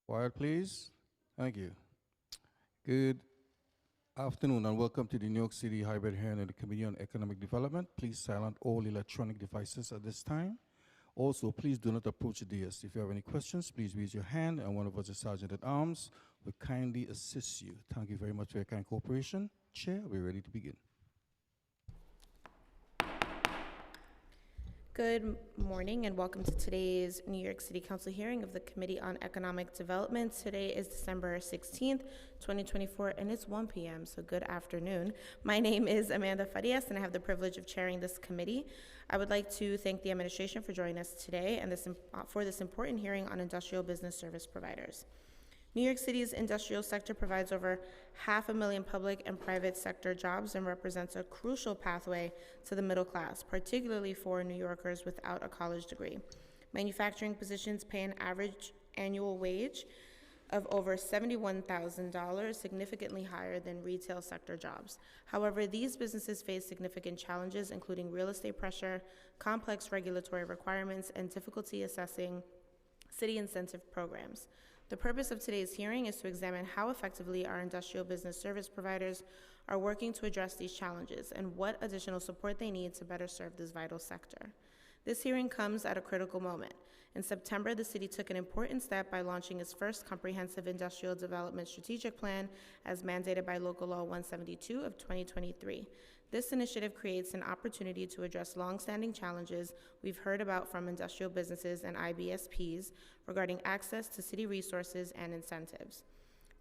Quiet, please. Thank you. Good afternoon and welcome to the New York City Hybrid hearing of the Committee on Economic Development. Please silence all electronic devices at this time. Also, please do not approach the dais. If you have any questions, please raise your hand and one of us, the Sergeant at Arms, will kindly assist you. Thank you very much for your kind cooperation. Chair, we're ready to begin. Good morning and welcome to today's New York City Council hearing of the Committee on Economic Development. Today is December 16th, 2024, and it's 1 p.m., so good afternoon. My name is Amanda Farias, and I have the privilege of chairing this committee. I would like to thank the administration for joining us today and for this important hearing on industrial business service providers. New York City's industrial sector provides over 500,000 public and private sector jobs and represents a crucial pathway to the middle class, particularly for New Yorkers without a college degree. Manufacturing positions pay an average annual wage of over $71,000, significantly higher than retail sector jobs. However, these businesses face significant challenges, including real estate pressure, complex regulatory requirements, and difficulty assessing city incentive programs. The purpose of today's hearing is to examine how effectively our industrial business service providers are working to address these challenges and what additional support they need to better serve this vital sector. This hearing comes at a critical moment. In September, the city took an important step by launching its first comprehensive industrial development strategic plan as mandated by Local Law 172 of 2023. This initiative creates an opportunity to address longstanding challenges we've heard about from industrial businesses and IBSPs regarding access to city resources and incentives.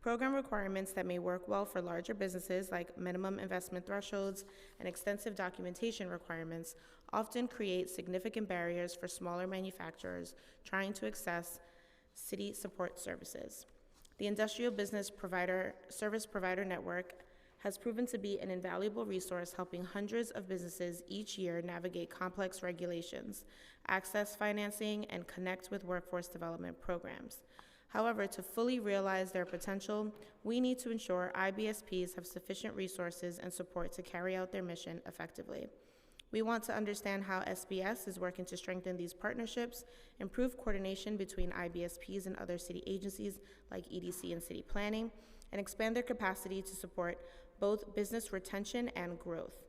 Program requirements that may work well for larger businesses, like minimum investment thresholds and extensive documentation requirements, often create significant barriers for smaller manufacturers trying to access city support services. The Industrial Business Service Provider Network has proven to be an invaluable resource, helping hundreds of businesses each year navigate complex regulations, access financing, and connect with workforce development programs. However, to fully realize their potential, we need to ensure IBSPs have sufficient resources and support to carry out their mission effectively. We want to understand how SBS is working to strengthen these partnerships, improve coordination between IBSPs and other city agencies like EDC and city planning, and expand their capacity to support both business retention and growth.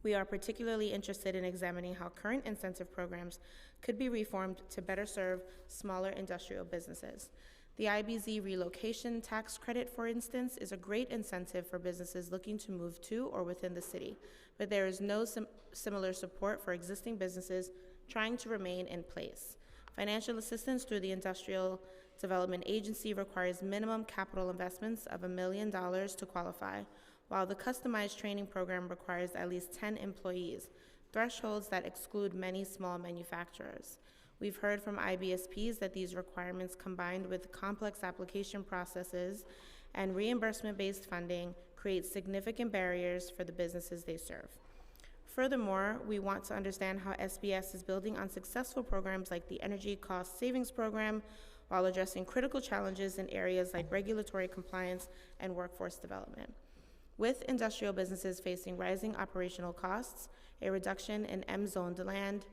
We are particularly interested in examining how current incentive programs could be reformed to better serve smaller industrial businesses. The IBZ relocation tax credit, for instance, is a great incentive for businesses looking to move to or within the city, but there is no similar support for existing businesses trying to remain in place. Financial assistance through the Industrial Development Agency requires minimum capital investments of $1 million to qualify, while the customized training program requires at least 10 employees, thresholds that exclude many small manufacturers. We've heard from IBSPs that these requirements, combined with complex application processes and reimbursement-based funding, create significant barriers for the businesses they serve. Furthermore, we want to understand how SBS is building on successful programs like the Energy Cost Savings Program while addressing critical challenges in areas like regulatory compliance and workforce development. With industrial businesses facing rising operational costs, a reduction in M-zoned land,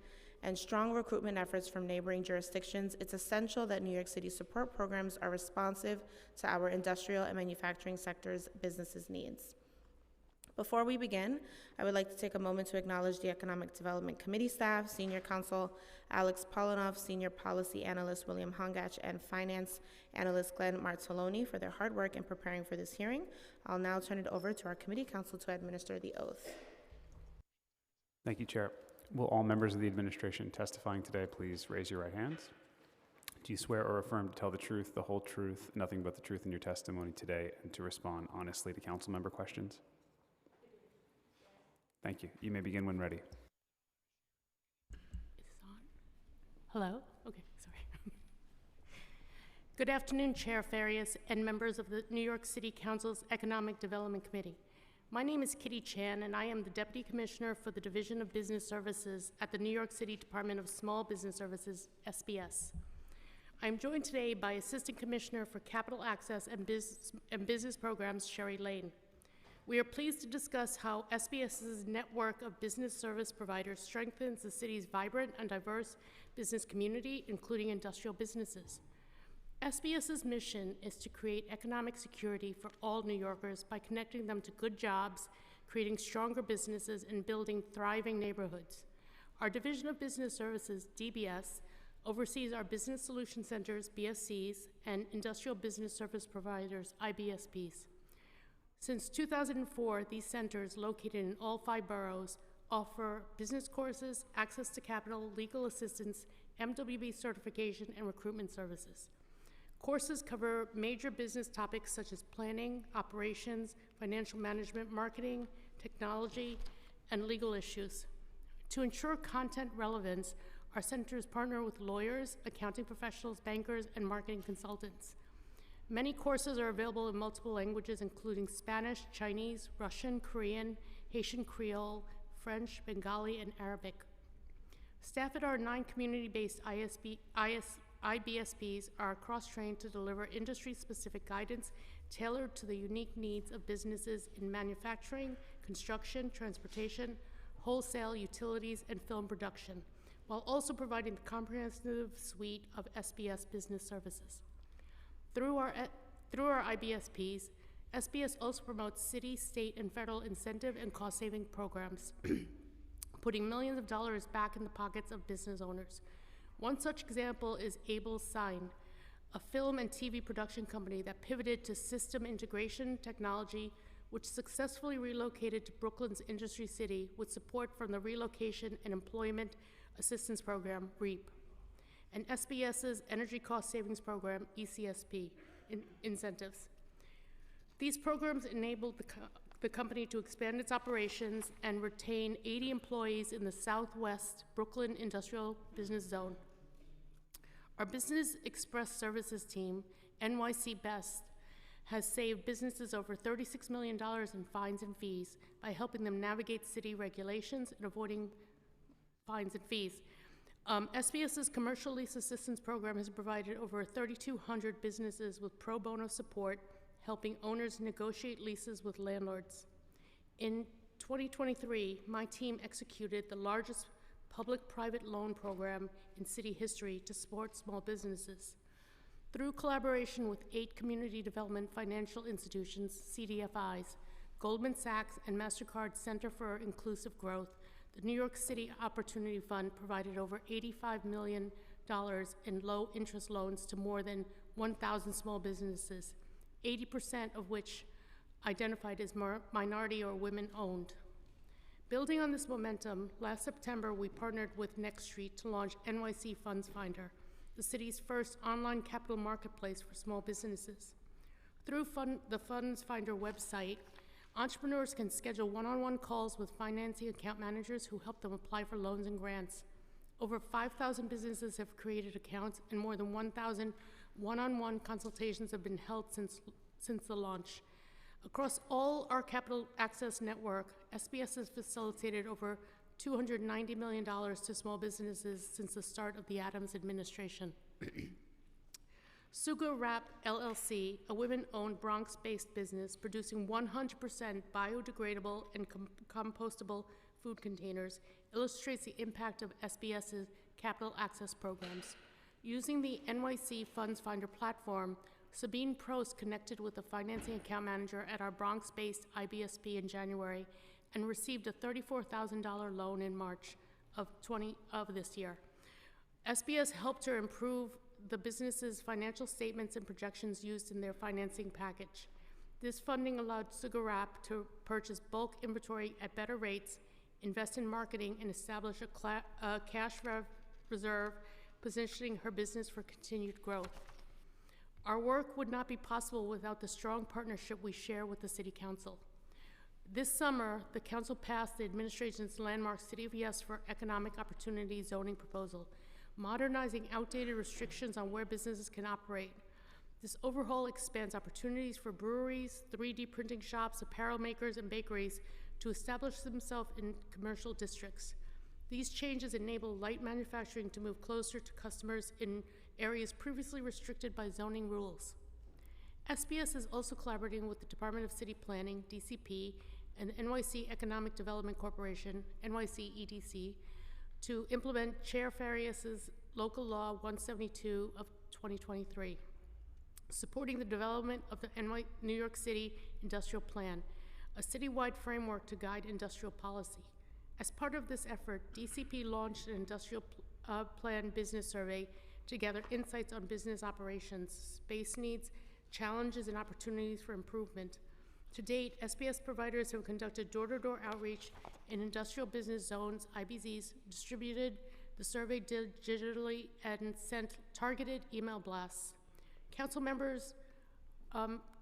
and strong recruitment efforts from neighboring jurisdictions, it's essential that New York City support programs are responsive to our industrial and manufacturing sector's businesses' needs. Before we begin, I would like to take a moment to acknowledge the Economic Development Committee staff, Senior Counsel Alex Polinoff, Senior Policy Analyst William Hongach, and Finance Analyst Glenn Martelloni for their hard work in preparing for this hearing. I'll now turn it over to our committee counsel to administer the oath. Thank you, Chair. Will all members of the administration testifying today please raise your right hands? Do you swear or affirm to tell the truth, the whole truth, nothing but the truth in your testimony today, and to respond honestly to council member questions? Thank you. You may begin when ready. Is this on? Hello? Okay, sorry. Good afternoon, Chair Farias and members of the New York City Council's Economic Development Committee. My name is Kitty Chan, and I am the Deputy Commissioner for the Division of Business Services at the New York City Department of Small Business Services, SBS. I am joined today by Assistant Commissioner for Capital Access and Business Programs, Sherry Lane. We are pleased to discuss how SBS's network of business service providers strengthens the city's vibrant and diverse business community, including industrial businesses. SBS's mission is to create economic security for all New Yorkers by connecting them to good jobs, creating stronger businesses, and building thriving neighborhoods. Our Division of Business Services, DBS, oversees our Business Solution Centers, BSCs, and Industrial Business Service Providers, IBSPs. Since 2004, these centers, located in all 5 boroughs, offer business courses, access to capital, legal assistance, MWB certification, and recruitment services. Courses cover major business topics such as planning, operations, financial management, marketing, technology, and legal issues. To ensure content relevance, our centers partner with lawyers, accounting professionals, bankers, and marketing consultants. Many courses are available in multiple languages, including Spanish, Chinese, Russian, Korean, Haitian Creole, French, Bengali, and Arabic. Staff at our 9 community-based IBSPs are cross-trained to deliver industry-specific guidance tailored to the unique needs of businesses in manufacturing, construction, transportation, wholesale, utilities, and film production, while also providing the comprehensive suite of SBS business services. Through our IBSPs, SBS also promotes city, state, and federal incentive and cost-saving programs, putting millions of dollars back in the pockets of business owners. One such example is Able Sign, a film and TV production company that pivoted to system integration technology, which successfully relocated to Brooklyn's Industry City with support from the Relocation and Employment Assistance Program, REAP, and SBS's Energy Cost Savings Program, ECSP, incentives. These programs enabled the company to expand its operations and retain 80 employees in the Southwest Brooklyn Industrial Business Zone. Our Business Express Services team, NYC Best, has saved businesses over $36 million in fines and fees by helping them navigate city regulations and avoiding fines and fees. SBS's Commercial Lease Assistance Program has provided over 3,200 businesses with pro bono support, helping owners negotiate leases with landlords. In 2023, my team executed the largest public-private loan program in city history to support small businesses. Through collaboration with 8 community development financial institutions, CDFIs, Goldman Sachs, and MasterCard Center for Inclusive Growth, the New York City Opportunity Fund provided over $85 million in low-interest loans to more than 1,000 small businesses, 80% of which identified as minority or women-owned. Building on this momentum, last September we partnered with Next Street to launch NYC Funds Finder, the city's first online capital marketplace for small businesses. Through the Funds Finder website, entrepreneurs can schedule one-on-one calls with financing account managers who help them apply for loans and grants. Over 5,000 businesses have created accounts, and more than 1,000 one-on-one consultations have been held since the launch. Across all our capital access network, SBS has facilitated over $290 million to small businesses since the start of the Adams administration. Sugar Wrap LLC, a women-owned Bronx-based business producing 100% biodegradable and compostable food containers, illustrates the impact of SBS's capital access programs. Using the NYC Funds Finder platform, Sabine Prost connected with a financing account manager at our Bronx-based IBSP in January and received a $34,000 loan in March of this year. SBS helped her improve the business's financial statements and projections used in their financing package. This funding allowed Sugar Wrap to purchase bulk inventory at better rates, invest in marketing, and establish a cash reserve, positioning her business for continued growth. Our work would not be possible without the strong partnership we share with the City Council. This summer, the Council passed the administration's landmark City of Yes for Economic Opportunity zoning proposal, modernizing outdated restrictions on where businesses can operate. This overhaul expands opportunities for breweries, 3D printing shops, apparel makers, and bakeries to establish themselves in commercial districts. These changes enable light manufacturing to move closer to customers in areas previously restricted by zoning rules. SBS is also collaborating with the Department of City Planning, DCP, and the NYC Economic Development Corporation, NYC EDC, to implement Chair Farias's Local Law 172 of 2023. supporting the development of the New York City Industrial Plan, a citywide framework to guide industrial policy. As part of this effort, DCP launched an industrial plan business survey to gather insights on business operations, space needs, challenges, and opportunities for improvement. To date, SPS providers have conducted door-to-door outreach in industrial business zones, IBZs, distributed the survey digitally, and sent targeted email blasts. Council members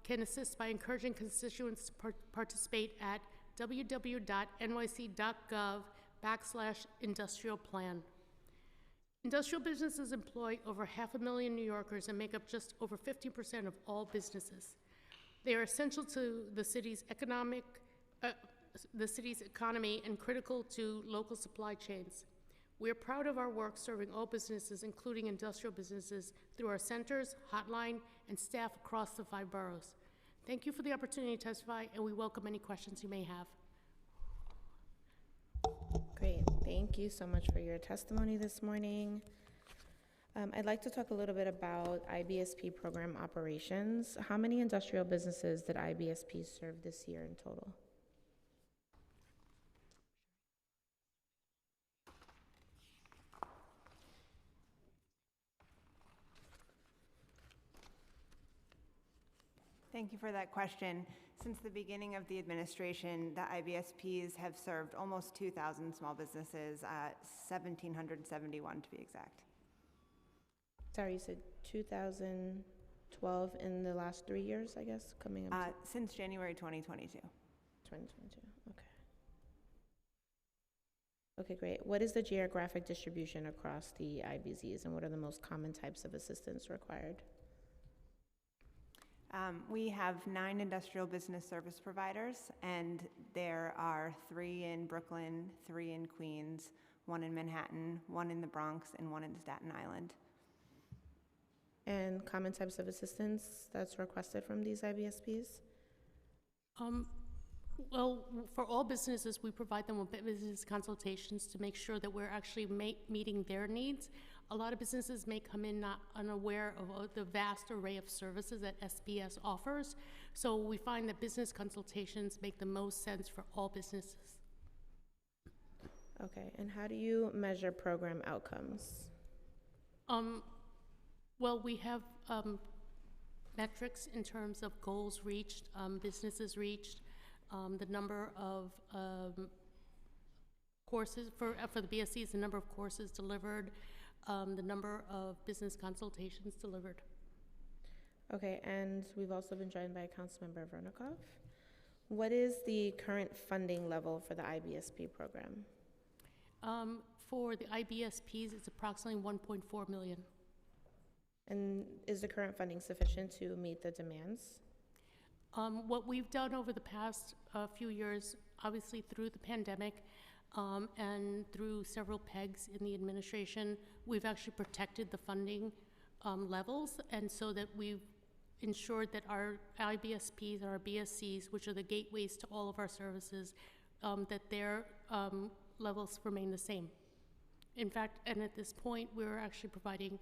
can assist by encouraging constituents to participate at www.nyc.gov/industrial plan. Industrial businesses employ over 500,000 New Yorkers and make up just over 50% of all businesses. They are essential to the city's economy and critical to local supply chains. We are proud of our work serving all businesses, including industrial businesses, through our centers, hotline, and staff across the 5 boroughs. Thank you for the opportunity to testify, and we welcome any questions you may have. Great, thank you so much for your testimony this morning. I'd like to talk a little bit about IBSP program operations. How many industrial businesses did IBSP serve this year in total? Thank you for that question. Since the beginning of the administration, the IBSPs have served almost 2,000 small businesses, 1,771 to be exact. Sorry, you said 2012 in the last 3 years, I guess, coming up to Since January 2022. 2022, okay. Okay, great. What is the geographic distribution across the IBZs, and what are the most common types of assistance required? We have 9 industrial business service providers, and there are 3 in Brooklyn, 3 in Queens, 1 in Manhattan, 1 in the Bronx, and 1 in Staten Island. And common types of assistance that's requested from these IBSPs? Well, for all businesses, we provide them with business consultations to make sure that we're actually meeting their needs. A lot of businesses may come in not unaware of the vast array of services that SPS offers. So we find that business consultations make the most sense for all businesses. Okay, and how do you measure program outcomes? Well, we have metrics in terms of goals reached, businesses reached, the number of courses for the BSCs, the number of courses delivered, the number of business consultations delivered. Okay, and we've also been joined by Councilmember Vernikov. What is the current funding level for the IBSP program? For the IBSPs, it's approximately $1.4 million. And is the current funding sufficient to meet the demands? What we've done over the past few years, obviously through the pandemic and through several pegs in the administration, we've actually protected the funding levels, and so that we've ensured that our IBSPs and our BSCs, which are the gateways to all of our services, that their levels remain the same. In fact, and at this point, we're actually providing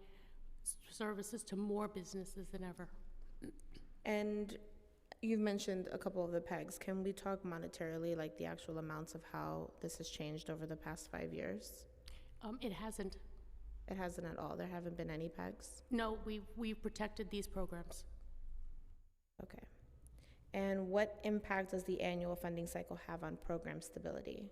services to more businesses than ever. And you've mentioned a couple of the pegs. Can we talk monetarily, like the actual amounts of how this has changed over the past 5 years? It hasn't. It hasn't at all? There haven't been any pegs? No, we've protected these programs. Okay. And what impact does the annual funding cycle have on program stability?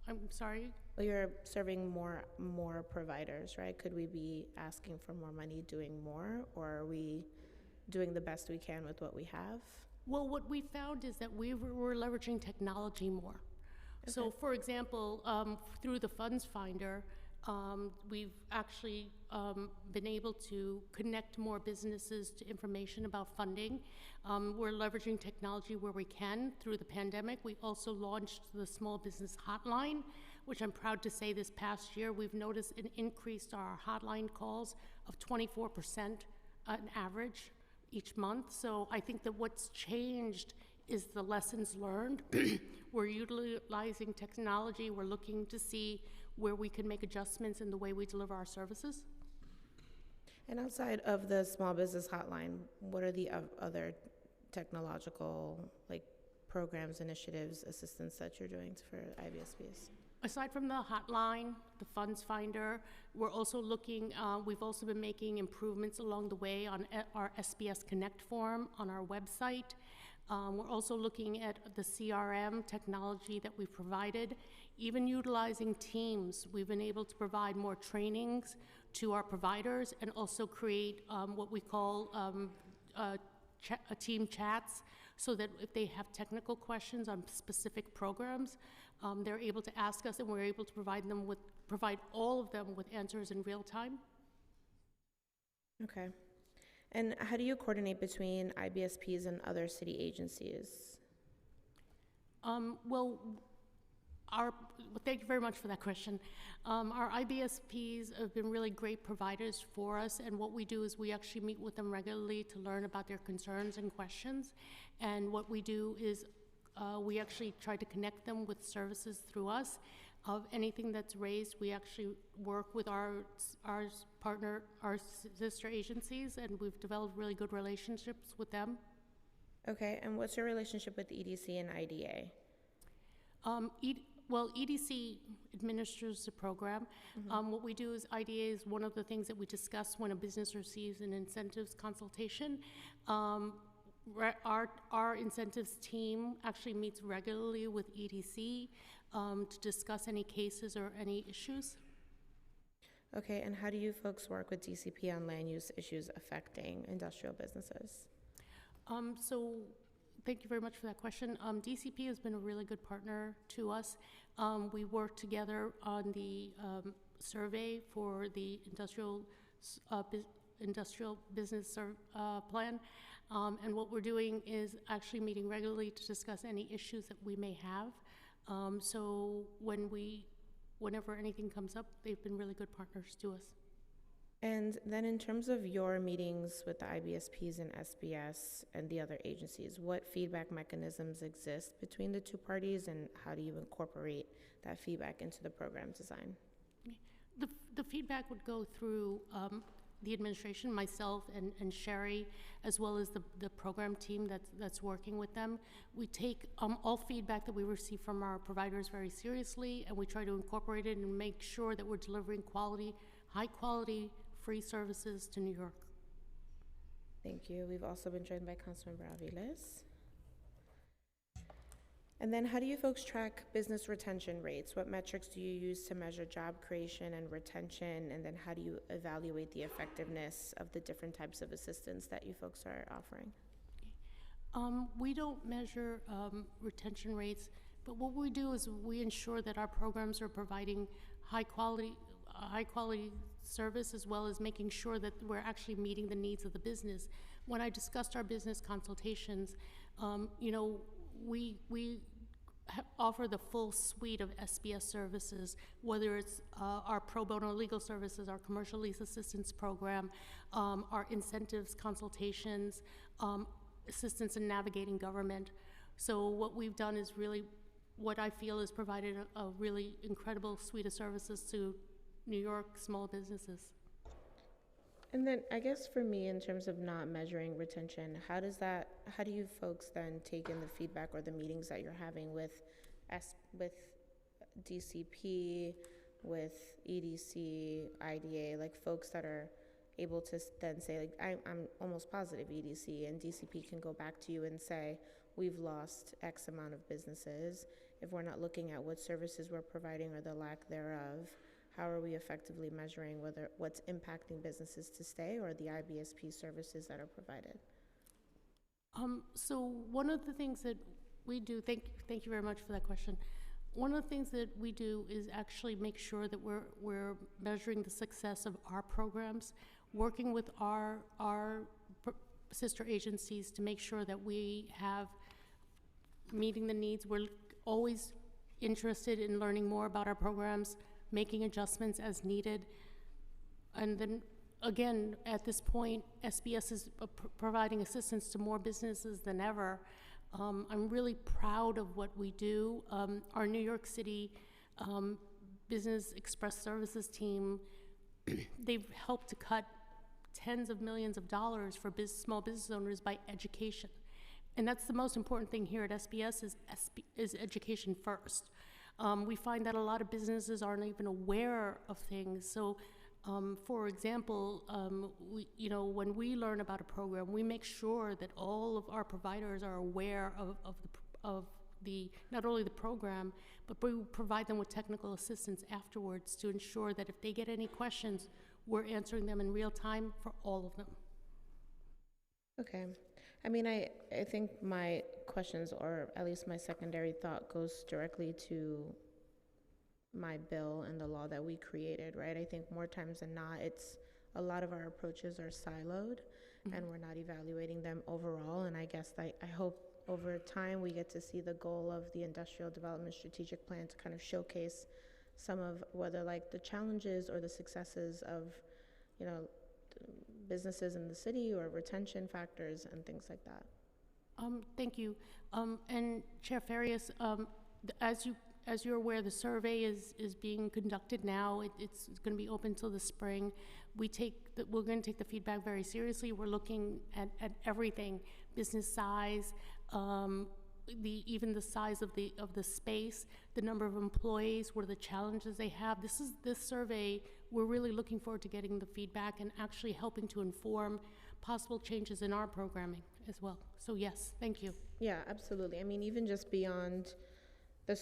I'm sorry? Well, you're serving more providers, right? Could we be asking for more money, doing more, or are we doing the best we can with what we have? Well, what we found is that we're leveraging technology more. Okay. So, for example, through the Funds Finder, we've actually been able to connect more businesses to information about funding. We're leveraging technology where we can. Through the pandemic, we also launched the Small Business Hotline, which I'm proud to say this past year, we've noticed an increase to our hotline calls of 24% on average each month. So I think that what's changed is the lessons learned. We're utilizing technology. We're looking to see where we can make adjustments in the way we deliver our services. And outside of the small business hotline, what are the other technological, like, programs, initiatives, assistance that you're doing for IBSPs? Aside from the hotline, the funds finder, we're also looking, we've also been making improvements along the way on our SBS Connect form on our website. We're also looking at the CRM technology that we've provided. Even utilizing Teams, we've been able to provide more trainings to our providers and also create what we call team chats, so that if they have technical questions on specific programs, they're able to ask us, and we're able to provide all of them with answers in real time. Okay. And how do you coordinate between IBSPs and other city agencies? Thank you very much for that question. Our IBSPs have been really great providers for us, and what we do is we actually meet with them regularly to learn about their concerns and questions. And what we do is we actually try to connect them with services through us. Of anything that's raised, we actually work with our partner, our sister agencies, and we've developed really good relationships with them. Okay, and what's your relationship with EDC and IDA? EDC administers the program. What we do is IDA is one of the things that we discuss when a business receives an incentives consultation. Our incentives team actually meets regularly with EDC to discuss any cases or any issues. Okay, and how do you folks work with DCP on land use issues affecting industrial businesses? Thank you very much for that question. DCP has been a really good partner to us. We worked together on the survey for the industrial business plan. And what we're doing is actually meeting regularly to discuss any issues that we may have. So whenever anything comes up, they've been really good partners to us. And then in terms of your meetings with the IBSPs and SBS and the other agencies, what feedback mechanisms exist between the two parties, and how do you incorporate that feedback into the program design? The feedback would go through the administration, myself and Sherry, as well as the program team that's working with them. We take all feedback that we receive from our providers very seriously, and we try to incorporate it and make sure that we're delivering high quality, free services to New York. Thank you. We've also been joined by Councilmember Aviles. And then how do you folks track business retention rates? What metrics do you use to measure job creation and retention? And then how do you evaluate the effectiveness of the different types of assistance that you folks are offering? We don't measure retention rates, but what we do is we ensure that our programs are providing high quality service, as well as making sure that we're actually meeting the needs of the business. When I discussed our business consultations, we offer the full suite of SBS services, whether it's our pro bono legal services, our commercial lease assistance program, our incentives consultations, assistance in navigating government. So what we've done is really, what I feel is provided a really incredible suite of services to New York small businesses. And then I guess for me, in terms of not measuring retention, how do you folks then take in the feedback or the meetings that you're having with DCP, with EDC, IDA, like folks that are able to then say, like, I'm almost positive EDC and DCP can go back to you and say, we've lost X amount of businesses. If we're not looking at what services we're providing or the lack thereof, how are we effectively measuring what's impacting businesses to stay or the IBSP services that are provided? So one of the things that we do, thank you very much for that question. One of the things that we do is actually make sure that we're measuring the success of our programs, working with our sister agencies to make sure that we have meeting the needs. We're always interested in learning more about our programs, making adjustments as needed. And then again, at this point, SBS is providing assistance to more businesses than ever. I'm really proud of what we do. Our New York City Business Express Services team, they've helped to cut tens of millions of dollars for small business owners by education. And that's the most important thing here at SBS is education first. We find that a lot of businesses aren't even aware of things. So, for example, when we learn about a program, we make sure that all of our providers are aware of the not only the program, but we provide them with technical assistance afterwards to ensure that if they get any questions, we're answering them in real time for all of them. Okay. I mean, I think my questions, or at least my secondary thought, goes directly to my bill and the law that we created, right? I think more times than not, it's a lot of our approaches are siloed and we're not evaluating them overall. And I guess I hope over time we get to see the goal of the Industrial Development Strategic Plan to kind of showcase some of whether like the challenges or the successes of, you know, businesses in the city or retention factors and things like that. Thank you. And Chair Farias, as you're aware, the survey is being conducted now. It's going to be open till the spring. We're going to take the feedback very seriously. We're looking at everything: business size, even the size of the space, the number of employees, what are the challenges they have. This survey, we're really looking forward to getting the feedback and actually helping to inform possible changes in our programming as well. So yes, thank you. Yeah, absolutely. I mean, even just beyond the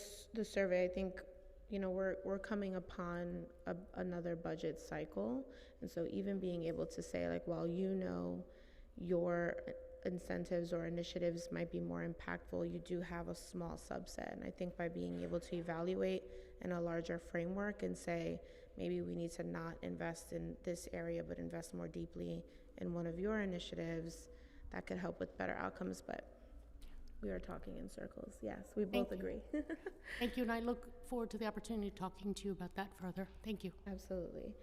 survey, I think, you know, we're coming upon another budget cycle. And so even being able to say, like, well, you know, your incentives or initiatives might be more impactful, you do have a small subset. And I think by being able to evaluate in a larger framework and say, maybe we need to not invest in this area, but invest more deeply in one of your initiatives, that could help with better outcomes. But we are talking in circles. Yes, we both agree. Thank you, and I look forward to the opportunity of talking to you about that further. Thank you. Absolutely.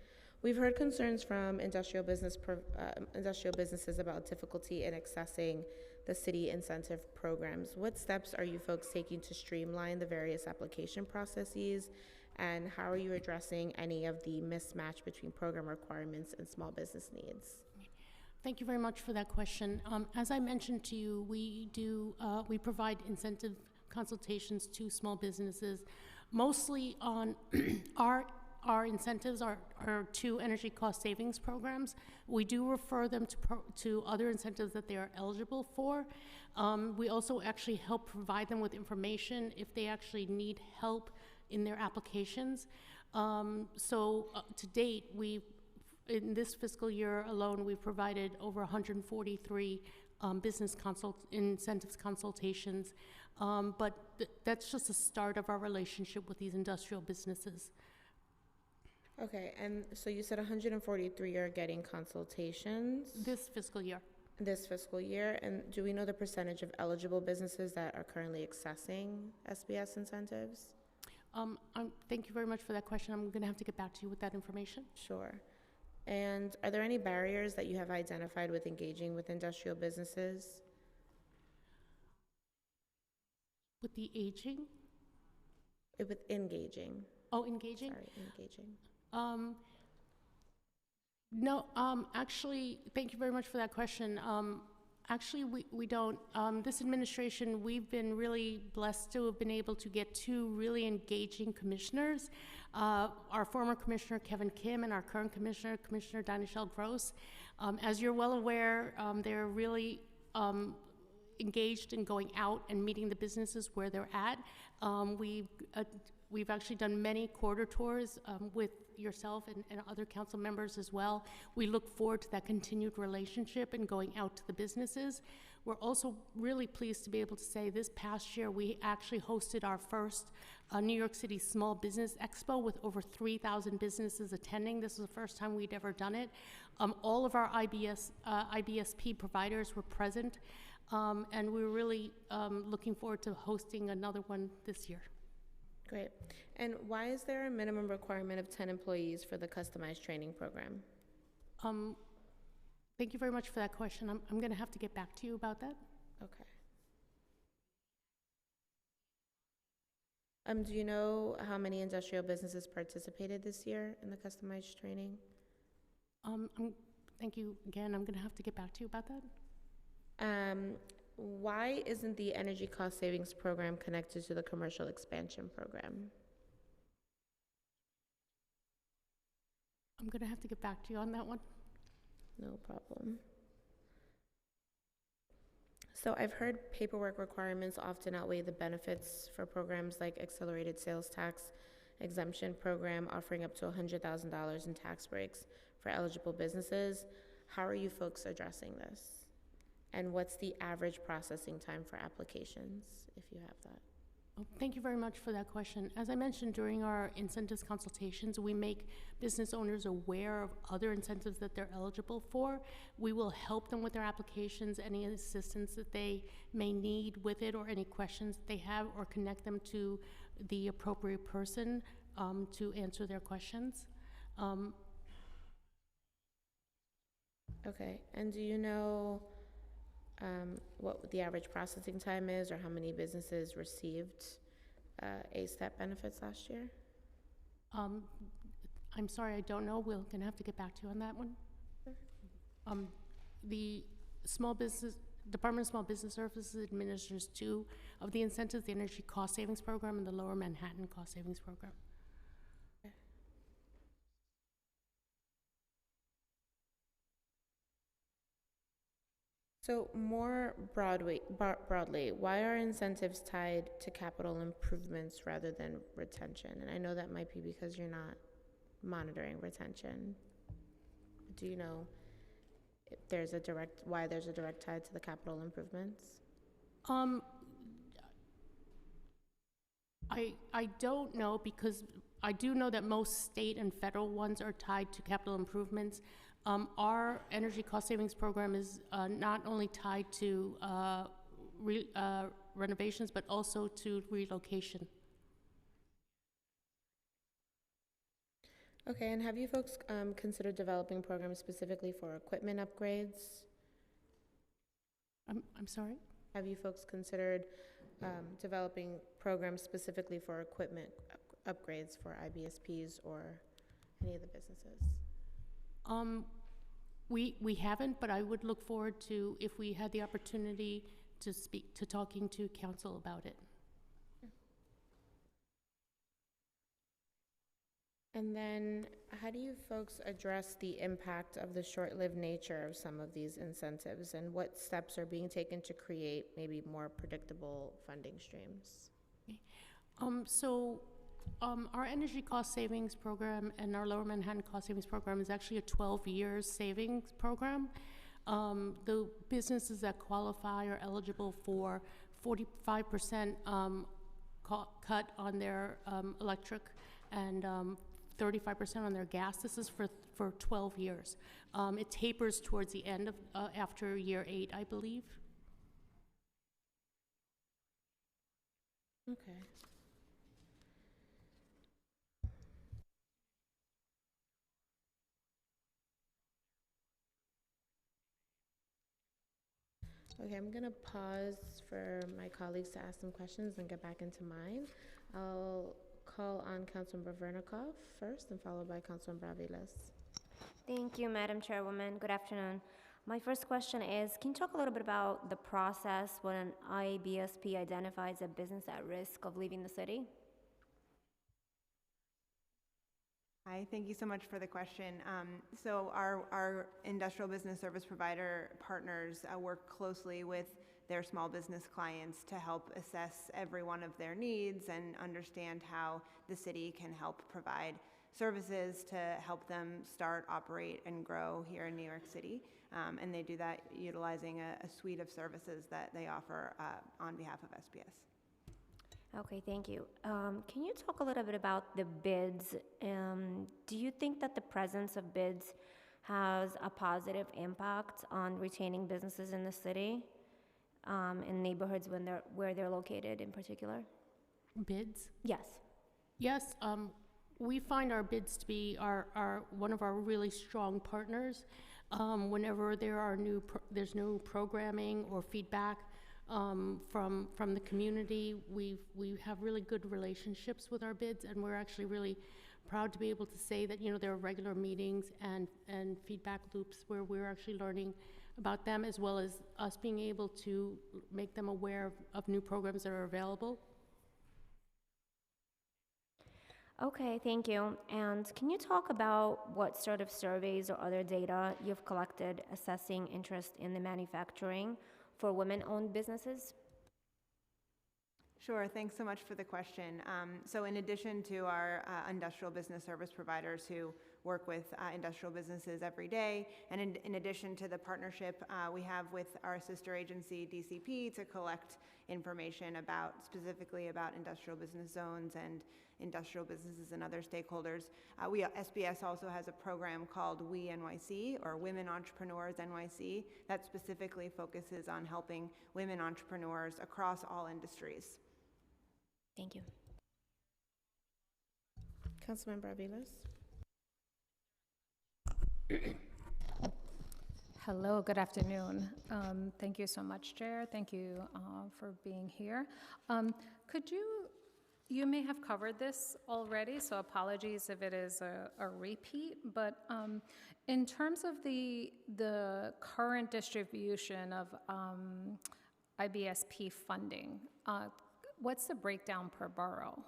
We've heard concerns from industrial businesses about difficulty in accessing the city incentive programs. What steps are you folks taking to streamline the various application processes, and how are you addressing any of the mismatch between program requirements and small business needs? Thank you very much for that question. As I mentioned to you, we provide incentive consultations to small businesses, mostly on our incentives are to energy cost savings programs. We do refer them to other incentives that they are eligible for. We also actually help provide them with information if they actually need help in their applications. To date, in this fiscal year alone, we've provided over 143 business incentives consultations, but that's just the start of our relationship with these industrial businesses. Okay, and so you said 143 are getting consultations? This fiscal year. This fiscal year, and do we know the percentage of eligible businesses that are currently accessing SBS incentives? Thank you very much for that question. I'm going to have to get back to you with that information. Sure. And are there any barriers that you have identified with engaging with industrial businesses? With the aging? With engaging. Oh, engaging? Sorry, engaging. No, actually, thank you very much for that question. Actually, we don't. This administration, we've been really blessed to have been able to get two really engaging commissioners. Our former commissioner, Kevin Kim, and our current commissioner, Commissioner Danichelle Gross. As you're well aware, they're really engaged in going out and meeting the businesses where they're at. We've actually done many quarter tours with yourself and other council members as well. We look forward to that continued relationship and going out to the businesses. We're also really pleased to be able to say this past year we actually hosted our first New York City Small Business Expo with over 3,000 businesses attending. This is the first time we'd ever done it. All of our IBSP providers were present, and we're really looking forward to hosting another one this year. Great. And why is there a minimum requirement of 10 employees for the customized training program? Thank you very much for that question. I'm going to have to get back to you about that. Okay. Do you know how many industrial businesses participated this year in the customized training? Thank you again. I'm going to have to get back to you about that. Why isn't the energy cost savings program connected to the commercial expansion program? I'm going to have to get back to you on that one. No problem. So I've heard paperwork requirements often outweigh the benefits for programs like accelerated sales tax exemption program offering up to $100,000 in tax breaks for eligible businesses. How are you folks addressing this? And what's the average processing time for applications, if you have that? Oh, thank you very much for that question. As I mentioned during our incentives consultations, we make business owners aware of other incentives that they're eligible for. We will help them with their applications, any assistance that they may need with it, or any questions that they have, or connect them to the appropriate person to answer their questions. Okay, and do you know what the average processing time is, or how many businesses received ASTEP benefits last year? I'm sorry, I don't know. We're going to have to get back to you on that one. Sure. The Department of Small Business Services administers 2 of the incentives, the Energy Cost Savings Program and the Lower Manhattan Cost Savings Program. Okay. So more broadly, why are incentives tied to capital improvements rather than retention? And I know that might be because you're not monitoring retention. Do you know if why there's a direct tie to the capital improvements? I don't know, because I do know that most state and federal ones are tied to capital improvements. Our energy cost savings program is not only tied to renovations, but also to relocation. Okay, and have you folks considered developing programs specifically for equipment upgrades? I'm sorry? Have you folks considered developing programs specifically for equipment upgrades for IBSPs or any of the businesses? We haven't, but I would look forward to, if we had the opportunity to talking to council about it. And then how do you folks address the impact of the short-lived nature of some of these incentives, and what steps are being taken to create maybe more predictable funding streams? Our energy cost savings program and our Lower Manhattan cost savings program is actually a 12-year savings program. The businesses that qualify are eligible for 45% cut on their electric and 35% on their gas. This is for 12 years. It tapers towards the end of after year 8, I believe. Okay. Okay, I'm gonna pause for my colleagues to ask some questions and get back into mine. I'll call on Councilmember Vernikov first, and followed by Councilmember Aviles. Thank you, Madam Chairwoman. Good afternoon. My first question is, can you talk a little bit about the process when an IBSP identifies a business at risk of leaving the city? Hi, thank you so much for the question. So our industrial business service provider partners work closely with their small business clients to help assess every one of their needs and understand how the city can help provide services to help them start, operate, and grow here in New York City. And they do that utilizing a suite of services that they offer on behalf of SPS. Okay, thank you. Can you talk a little bit about the bids? Do you think that the presence of bids has a positive impact on retaining businesses in the city, in neighborhoods where they're located in particular? Bids? Yes. Yes, we find our bids to be one of our really strong partners. Whenever there's new programming or feedback from the community, we have really good relationships with our bids, and we're actually really proud to be able to say that, there are regular meetings and feedback loops where we're actually learning about them, as well as us being able to make them aware of new programs that are available. Okay, thank you. And can you talk about what sort of surveys or other data you've collected assessing interest in the manufacturing for women-owned businesses? Sure, thanks so much for the question. So in addition to our industrial business service providers who work with industrial businesses every day, and in addition to the partnership we have with our sister agency, DCP, to collect information specifically about industrial business zones and industrial businesses and other stakeholders, SBS also has a program called We NYC, or Women Entrepreneurs NYC, that specifically focuses on helping women entrepreneurs across all industries. Thank you. Councilmember Aviles. Hello, good afternoon. Thank you so much, Chair. Thank you for being here. You may have covered this already, so apologies if it is a repeat, but in terms of the current distribution of IBSP funding, what's the breakdown per borough?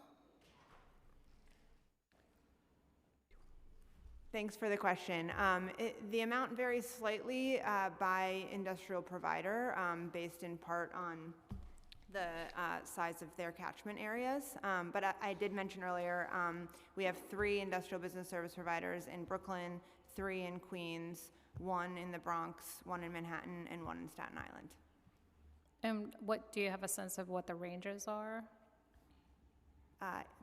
Thanks for the question. The amount varies slightly by industrial provider, based in part on the size of their catchment areas. But I did mention earlier, we have 3 industrial business service providers in Brooklyn, 3 in Queens, 1 in the Bronx, 1 in Manhattan, and 1 in Staten Island. And do you have a sense of what the ranges are?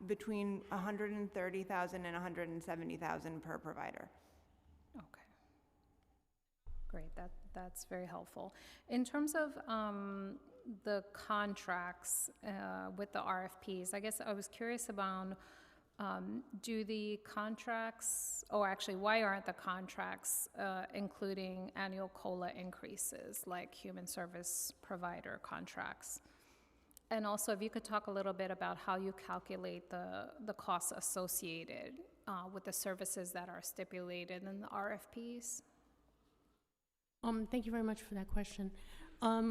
Between 130,000 and 170,000 per provider. Okay. Great, that's very helpful. In terms of the contracts with the RFPs, I guess I was curious about, do the contracts, or actually why aren't the contracts including annual COLA increases like human service provider contracts? And also, if you could talk a little bit about how you calculate the costs associated with the services that are stipulated in the RFPs. Thank you very much for that question. I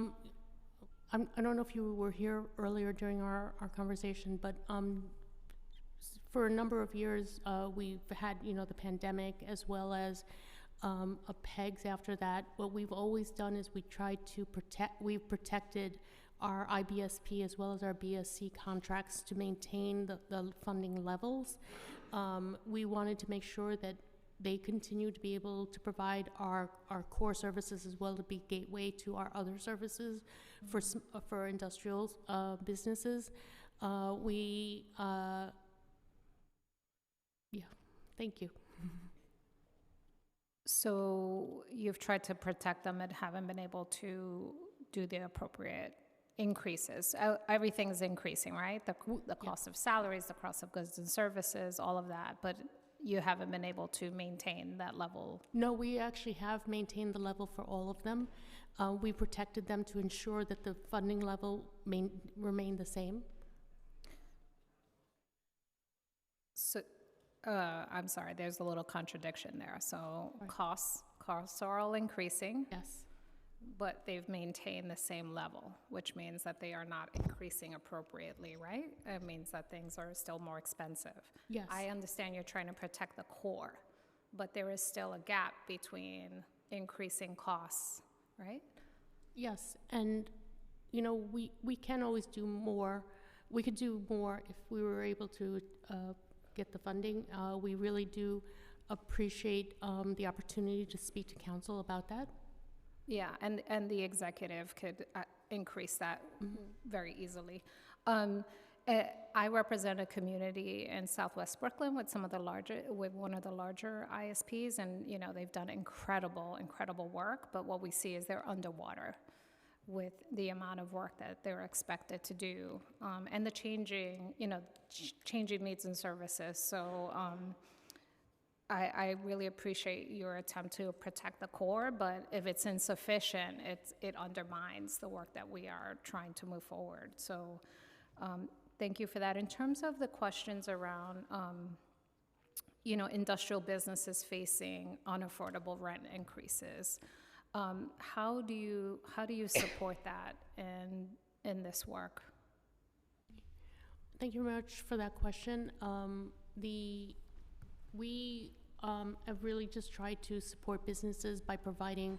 don't know if you were here earlier during our conversation, but for a number of years, we've had, the pandemic as well as a PEGS after that. What we've always done is we've protected our IBSP as well as our BSC contracts to maintain the funding levels. We wanted to make sure that they continue to be able to provide our core services as well to be gateway to our other services for industrial businesses. Thank you. So you've tried to protect them and haven't been able to do the appropriate increases. Everything's increasing, right? The cost of salaries, the cost of goods and services, all of that, but you haven't been able to maintain that level. No, we actually have maintained the level for all of them. We protected them to ensure that the funding level remained the same. So, I'm sorry, there's a little contradiction there. So right. Costs are all increasing. Yes. But they've maintained the same level, which means that they are not increasing appropriately, right? It means that things are still more expensive. Yes. I understand you're trying to protect the core, but there is still a gap between increasing costs, right? Yes, and we can always do more. We could do more if we were able to get the funding. We really do appreciate the opportunity to speak to council about that. Yeah, and the executive could increase that very easily. I represent a community in Southwest Brooklyn with one of the larger ISPs, and they've done incredible work. But what we see is they're underwater with the amount of work that they're expected to do, and the changing needs and services. So. I really appreciate your attempt to protect the core, but if it's insufficient, it undermines the work that we are trying to move forward. So thank you for that. In terms of the questions around industrial businesses facing unaffordable rent increases. How do you support that in this work? Thank you very much for that question. We have really just tried to support businesses by providing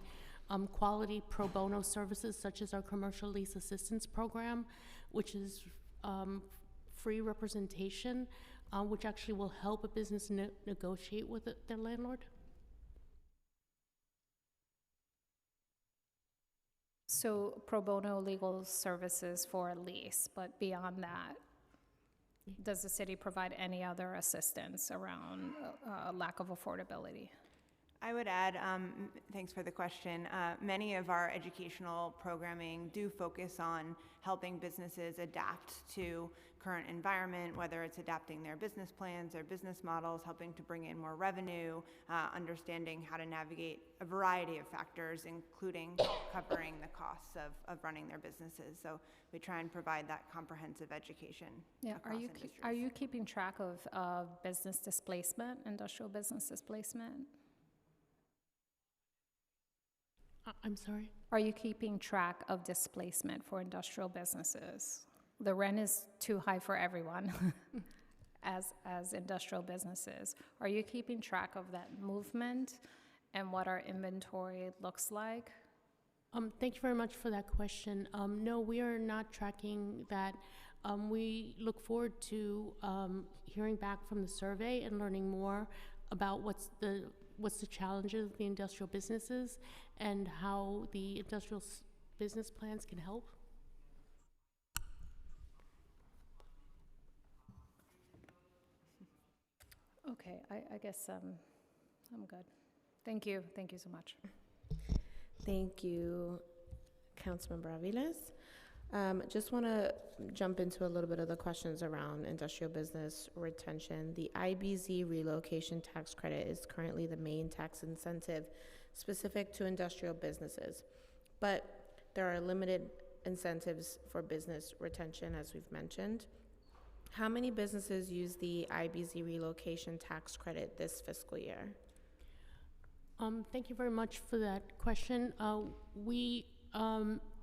quality pro bono services, such as our commercial lease assistance program, which is free representation, which actually will help a business negotiate with their landlord. So pro bono legal services for a lease, but beyond that, does the city provide any other assistance around lack of affordability? I would add, thanks for the question, many of our educational programming do focus on helping businesses adapt to current environment, whether it's adapting their business plans, their business models, helping to bring in more revenue, understanding how to navigate a variety of factors, including covering the costs of running their businesses. So we try and provide that comprehensive education. Yeah, across are you keeping track of business displacement, industrial business displacement? I'm sorry? Are you keeping track of displacement for industrial businesses? The rent is too high for everyone as industrial businesses. Are you keeping track of that movement and what our inventory looks like? Thank you very much for that question. No, we are not tracking that. We look forward to hearing back from the survey and learning more about what's the challenges of the industrial businesses and how the industrial business plans can help. Okay, I guess I'm good. Thank you so much. Thank you, Councilmember Aviles. Just want to jump into a little bit of the questions around industrial business retention. The IBZ relocation tax credit is currently the main tax incentive specific to industrial businesses, but there are limited incentives for business retention, as we've mentioned. How many businesses use the IBZ relocation tax credit this fiscal year? Thank you very much for that question.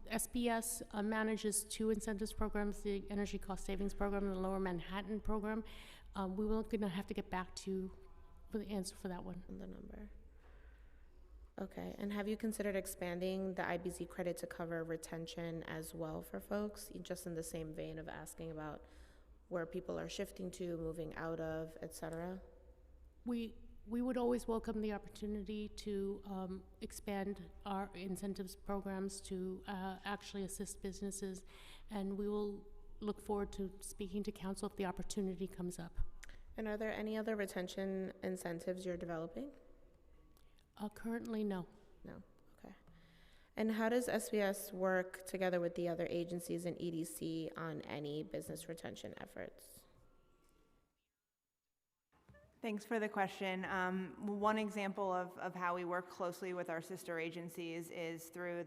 SBS manages two incentives programs, the Energy Cost Savings Program and the Lower Manhattan Program. We will gonna have to get back to you for the answer for that one. The number. Okay, and have you considered expanding the IBZ credit to cover retention as well for folks, just in the same vein of asking about where people are shifting to, moving out of, et cetera? We would always welcome the opportunity to expand our incentives programs to actually assist businesses, and we will look forward to speaking to council if the opportunity comes up. And are there any other retention incentives you're developing? Currently, no. No, okay. And how does SBS work together with the other agencies in EDC on any business retention efforts? Thanks for the question. One example of how we work closely with our sister agencies is through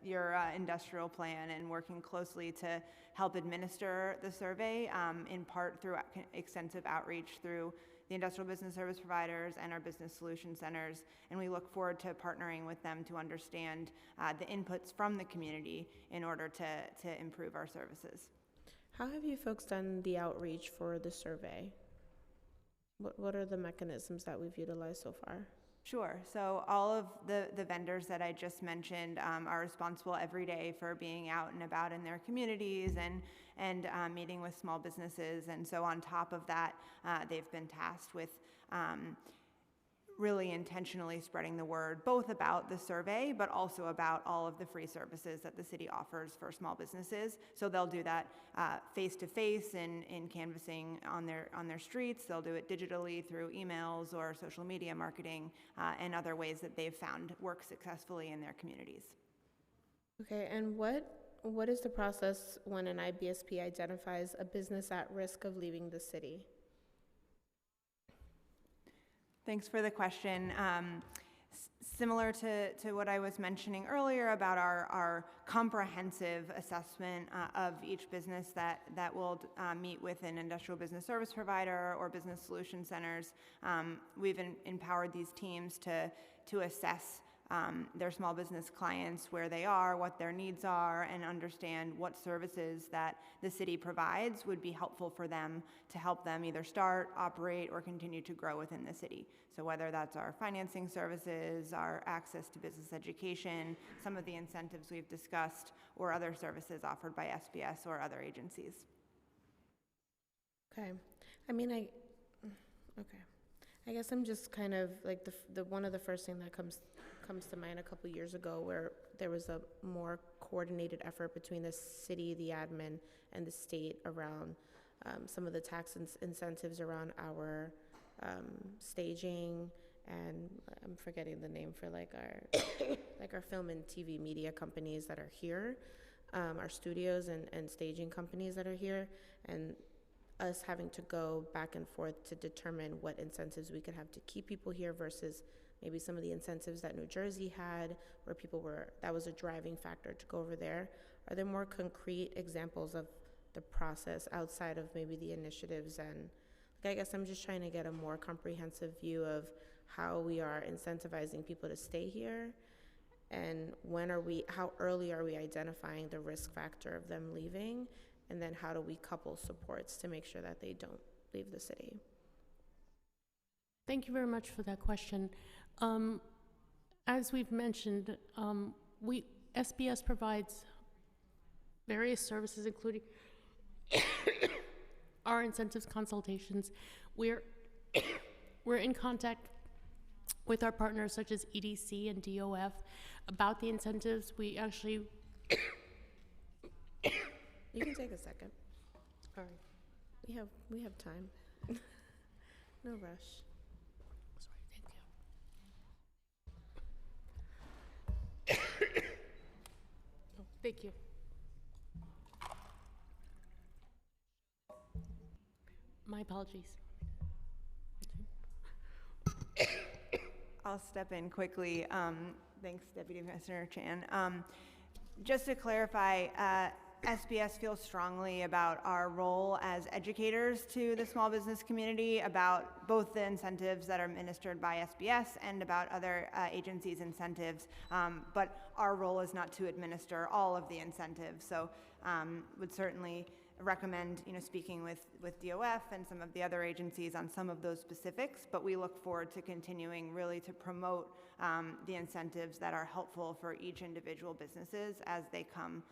your industrial plan and working closely to help administer the survey, in part through extensive outreach through the industrial business service providers and our business solution centers. And we look forward to partnering with them to understand the inputs from the community in order to improve our services. How have you folks done the outreach for the survey? What are the mechanisms that we've utilized so far? Sure. So all of the vendors that I just mentioned are responsible every day for being out and about in their communities and meeting with small businesses. And so on top of that, they've been tasked with really intentionally spreading the word, both about the survey, but also about all of the free services that the city offers for small businesses. So they'll do that face-to-face in canvassing on their streets. They'll do it digitally through emails or social media marketing and other ways that they've found work successfully in their communities. Okay, and what is the process when an IBSP identifies a business at risk of leaving the city? Thanks for the question. Similar to what I was mentioning earlier about our comprehensive assessment of each business that will meet with an industrial business service provider or business solution centers, we've empowered these teams to assess their small business clients, where they are, what their needs are, and understand what services that the city provides would be helpful for them to help them either start, operate, or continue to grow within the city. So whether that's our financing services, our access to business education, some of the incentives we've discussed, or other services offered by SBS or other agencies. Okay. I mean, okay. I guess I'm just kind of like the one of the first thing that comes to mind a couple years ago, where there was a more coordinated effort between the city, the admin, and the state around some of the tax incentives around our staging, and I'm forgetting the name for like our film and TV media companies that are here, our studios and staging companies that are here, and us having to go back and forth to determine what incentives we could have to keep people here versus maybe some of the incentives that New Jersey had, where that was a driving factor to go over there. Are there more concrete examples of the process outside of maybe the initiatives? And I guess I'm just trying to get a more comprehensive view of how we are incentivizing people to stay here, and how early are we identifying the risk factor of them leaving, and then how do we couple supports to make sure that they don't leave the city? Thank you very much for that question. As we've mentioned, SBS provides various services, including our incentives consultations. We're in contact with our partners such as EDC and DOF about the incentives. We actually You can take a second. All right. We have time. No rush. Sorry, thank you. Oh, thank you. My apologies. I'll step in quickly. Thanks, Deputy Commissioner Chan. Just to clarify, SBS feels strongly about our role as educators to the small business community about both the incentives that are administered by SBS and about other agencies' incentives, but our role is not to administer all of the incentives. So would certainly recommend speaking with DOF and some of the other agencies on some of those specifics, but we look forward to continuing really to promote the incentives that are helpful for each individual businesses as they come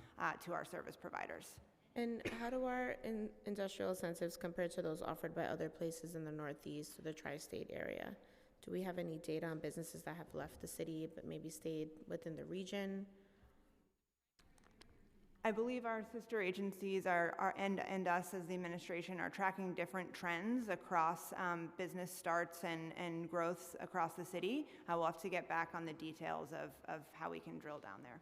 to our service providers. And how do our industrial incentives compare to those offered by other places in the Northeast or the tri-state area? Do we have any data on businesses that have left the city but maybe stayed within the region? I believe our sister agencies and us as the administration are tracking different trends across business starts and growths across the city. We'll have to get back on the details of how we can drill down there.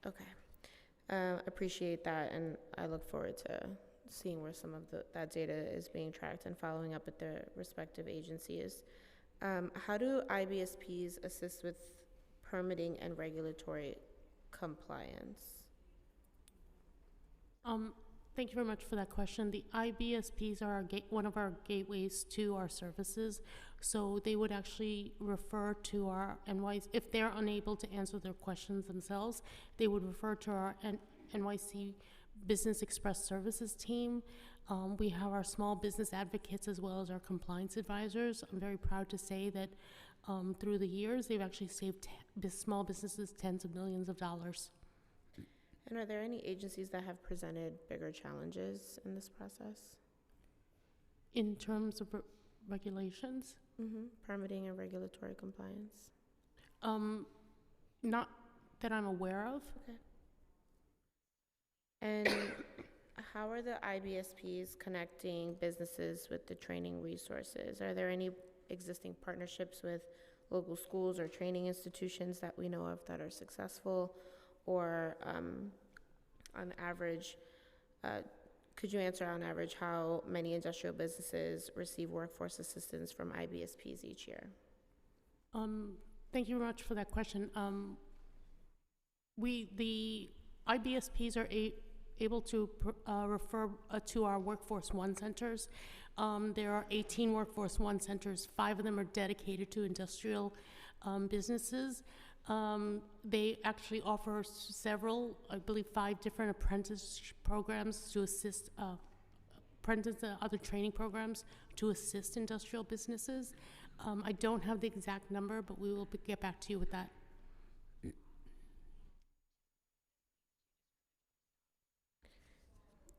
Okay. Appreciate that, and I look forward to seeing where some of that data is being tracked and following up with their respective agencies. How do IBSPs assist with permitting and regulatory compliance? Thank you very much for that question. The IBSPs are one of our gateways to our services. So they would actually refer to our NYC, if they're unable to answer their questions themselves, they would refer to our NYC Business Express Services team. We have our small business advocates as well as our compliance advisors. I'm very proud to say that through the years, they've actually saved small businesses tens of millions of dollars. And are there any agencies that have presented bigger challenges in this process? In terms of regulations? Permitting and regulatory compliance? Not that I'm aware of. Okay. And how are the IBSPs connecting businesses with the training resources? Are there any existing partnerships with local schools or training institutions that we know of that are successful? Or on average, could you answer on average how many industrial businesses receive workforce assistance from IBSPs each year? Thank you very much for that question. The IBSPs are able to refer to our Workforce One centers. There are 18 Workforce One centers. 5 of them are dedicated to industrial businesses. They actually offer several, I believe 5 different apprentice programs to assist, apprentice and other training programs to assist industrial businesses. I don't have the exact number, but we will get back to you with that.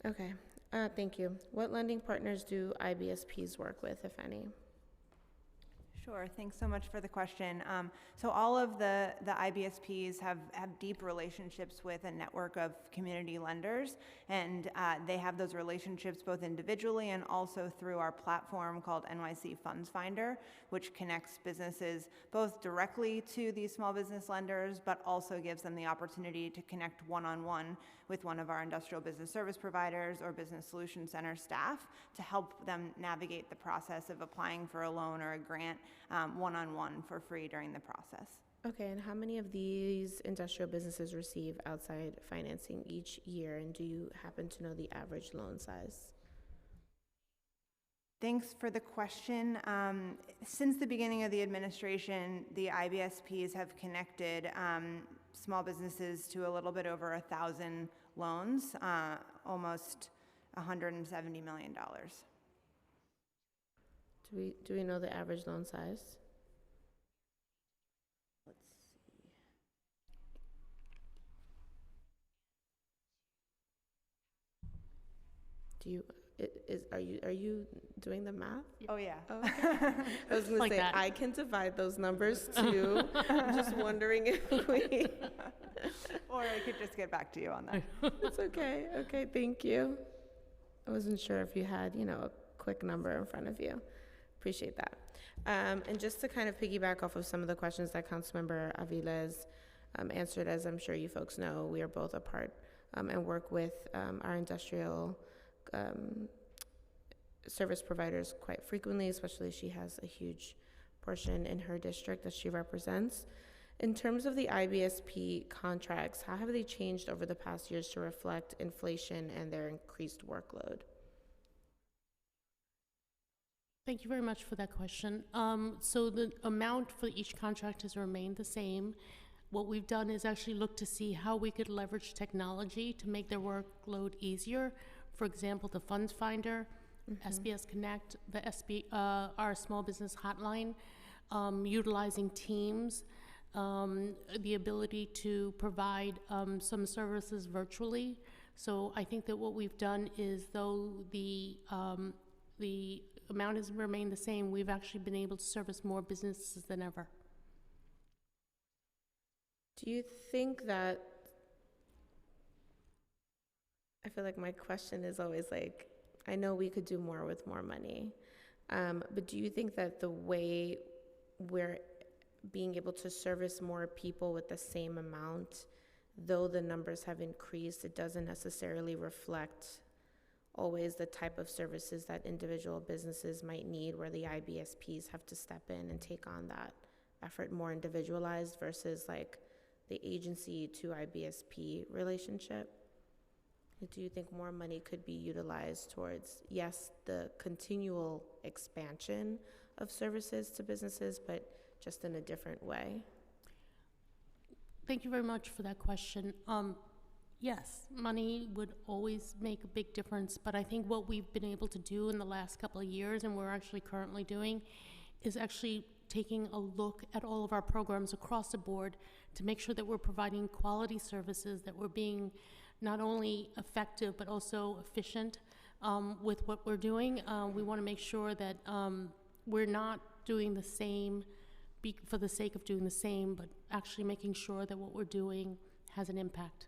Okay, thank you. What lending partners do IBSPs work with, if any? Sure, thanks so much for the question. So all of the IBSPs have deep relationships with a network of community lenders, and they have those relationships both individually and also through our platform called NYC Funds Finder, which connects businesses both directly to these small business lenders, but also gives them the opportunity to connect one-on-one with one of our industrial business service providers or business solution center staff to help them navigate the process of applying for a loan or a grant one-on-one for free during the process. Okay, and how many of these industrial businesses receive outside financing each year, and do you happen to know the average loan size? Thanks for the question. Since the beginning of the administration, the IBSPs have connected small businesses to a little bit over 1,000 loans, almost $170 million. Do we know the average loan size? Let's see. Are you doing the math? Oh, yeah. Oh, okay. I was gonna Like say, that. I can divide those numbers too. I'm just wondering if we, Or I could just get back to you on that. it's okay. Okay, thank you. I wasn't sure if you had, a quick number in front of you. Appreciate that. And just to kind of piggyback off of some of the questions that Councilmember Aviles answered, as I'm sure you folks know, we are both a part and work with our industrial service providers quite frequently, especially she has a huge portion in her district that she represents. In terms of the IBSP contracts, how have they changed over the past years to reflect inflation and their increased workload? Thank you very much for that question. So the amount for each contract has remained the same. What we've done is actually look to see how we could leverage technology to make their workload easier. For example, the Funds Finder, SBS Connect, our small business hotline, utilizing Teams, the ability to provide some services virtually. So I think that what we've done is, though the amount has remained the same, we've actually been able to service more businesses than ever. Do you think that, I feel like my question is always like, I know we could do more with more money, but do you think that the way we're being able to service more people with the same amount, though the numbers have increased, it doesn't necessarily reflect always the type of services that individual businesses might need, where the IBSPs have to step in and take on that effort more individualized versus like the agency to IBSP relationship? Do you think more money could be utilized towards, yes, the continual expansion of services to businesses, but just in a different way? Thank you very much for that question. Yes, money would always make a big difference, but I think what we've been able to do in the last couple of years, and we're actually currently doing, is actually taking a look at all of our programs across the board to make sure that we're providing quality services, that we're being not only effective but also efficient with what we're doing. We want to make sure that we're not doing the same for the sake of doing the same, but actually making sure that what we're doing has an impact.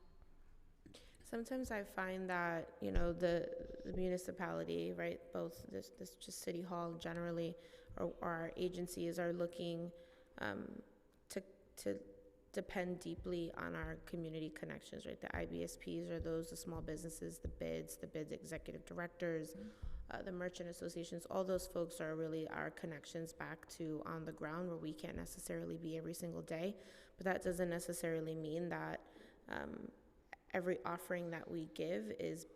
Sometimes I find that, the municipality, right, both this just City Hall generally, or our agencies are looking to depend deeply on our community connections, right? The IBSPs are those, the small businesses, the BIDs executive directors, the merchant associations, all those folks are really our connections back to on the ground where we can't necessarily be every single day. But that doesn't necessarily mean that every offering that we give is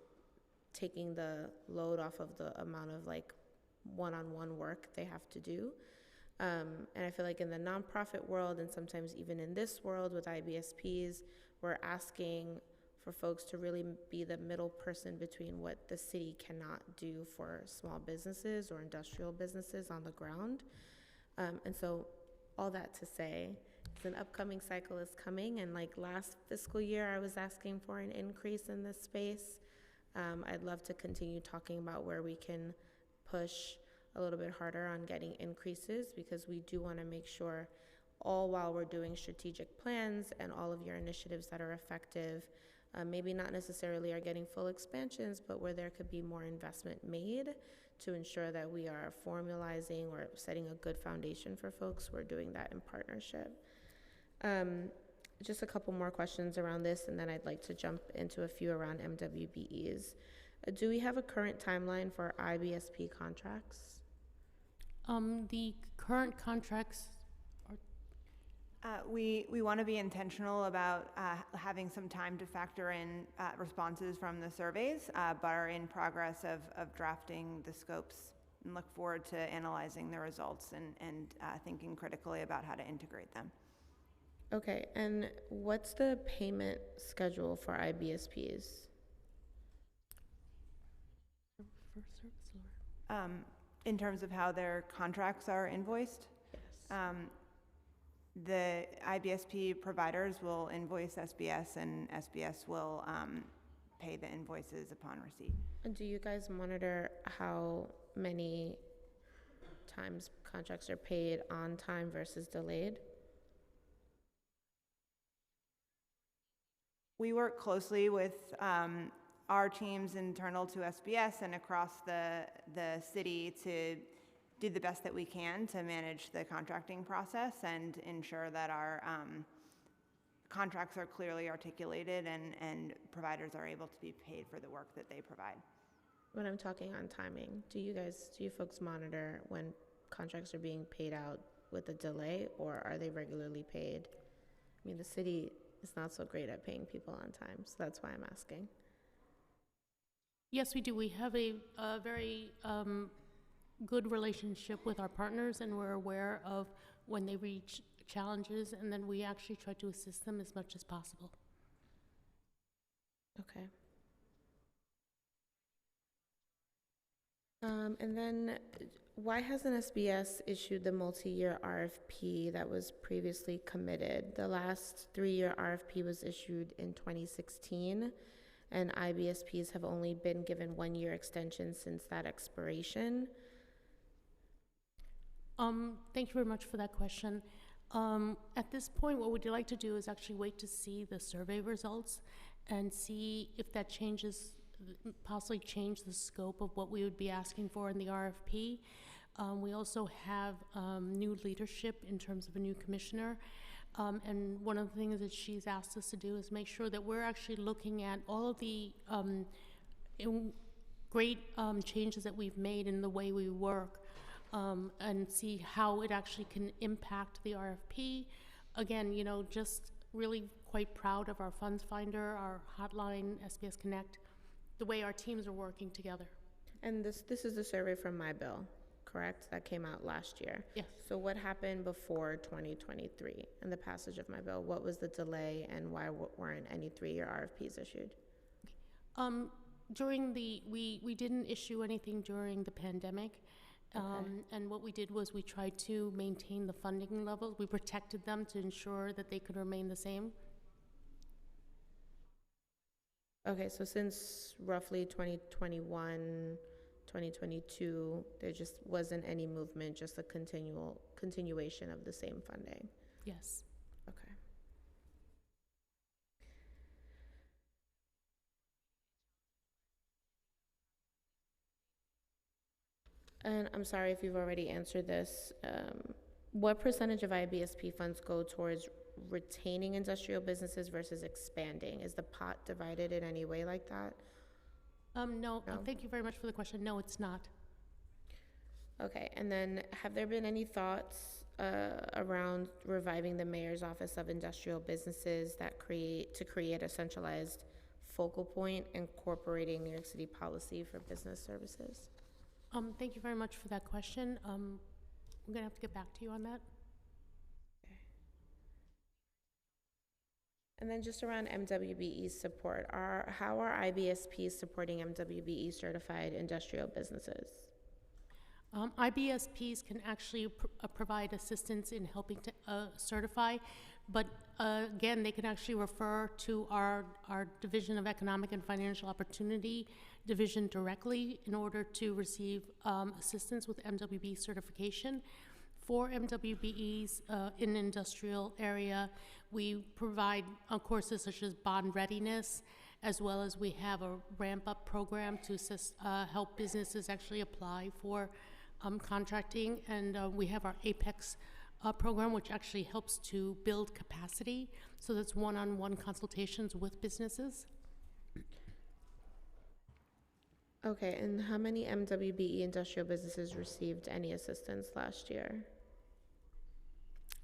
taking the load off of the amount of like one-on-one work they have to do. And I feel like in the nonprofit world, and sometimes even in this world with IBSPs, we're asking for folks to really be the middle person between what the city cannot do for small businesses or industrial businesses on the ground. And so all that to say, an upcoming cycle is coming, and like last fiscal year, I was asking for an increase in this space. I'd love to continue talking about where we can push a little bit harder on getting increases, because we do want to make sure, all while we're doing strategic plans and all of your initiatives that are effective, maybe not necessarily are getting full expansions, but where there could be more investment made to ensure that we are formalizing or setting a good foundation for folks. We're doing that in partnership. Just a couple more questions around this, and then I'd like to jump into a few around MWBEs. Do we have a current timeline for IBSP contracts? The current contracts are, We want to be intentional about having some time to factor in responses from the surveys, but are in progress of drafting the scopes and look forward to analyzing the results and thinking critically about how to integrate them. Okay, and what's the payment schedule for IBSPs? for service or? In terms of how their contracts are invoiced, Yes. the IBSP providers will invoice SBS, and SBS will pay the invoices upon receipt. And do you guys monitor how many times contracts are paid on time versus delayed? We work closely with our teams internal to SBS and across the city to do the best that we can to manage the contracting process and ensure that our contracts are clearly articulated and providers are able to be paid for the work that they provide. When I'm talking on timing, do you folks monitor when contracts are being paid out with a delay, or are they regularly paid? I mean, the city is not so great at paying people on time, so that's why I'm asking. Yes, we do. We have a very good relationship with our partners, and we're aware of when they reach challenges, and then we actually try to assist them as much as possible. Okay. And then why hasn't SBS issued the multi-year RFP that was previously committed? The last 3-year RFP was issued in 2016, and IBSPs have only been given 1-year extension since that expiration. Thank you very much for that question. At this point, what we'd like to do is actually wait to see the survey results and see if that possibly change the scope of what we would be asking for in the RFP. We also have new leadership in terms of a new commissioner. And one of the things that she's asked us to do is make sure that we're actually looking at all of the great changes that we've made in the way we work, and see how it actually can impact the RFP. Again, just really quite proud of our funds finder, our hotline, SBS Connect, the way our teams are working together. And this is the survey from My Bill, correct? That came out last year. Yes. So what happened before 2023 and the passage of My Bill? What was the delay, and why weren't any 3-year RFPs issued? We didn't issue anything during the pandemic. And what we did was we tried to maintain the funding levels. We protected them to ensure that they could remain the same. Okay, so since roughly 2021, 2022, there just wasn't any movement, just a continuation of the same funding. Yes. Okay. And I'm sorry if you've already answered this. What percentage of IBSP funds go towards retaining industrial businesses versus expanding? Is the pot divided in any way like that? No, No? thank you very much for the question. No, it's not. Okay, and then have there been any thoughts around reviving the mayor's office of industrial businesses to create a centralized focal point incorporating New York City policy for business services? Thank you very much for that question. I'm gonna have to get back to you on that. And then just around MWBE support, how are IBSPs supporting MWBE certified industrial businesses? IBSPs can actually provide assistance in helping to certify, but again, they can actually refer to our Division of Economic and Financial Opportunity division directly in order to receive assistance with MWBE certification. For MWBEs in the industrial area, we provide courses such as bond readiness, as well as we have a ramp-up program to assist, help businesses actually apply for contracting, and we have our APEX program, which actually helps to build capacity. So that's one-on-one consultations with businesses. Okay, and how many MWBE industrial businesses received any assistance last year?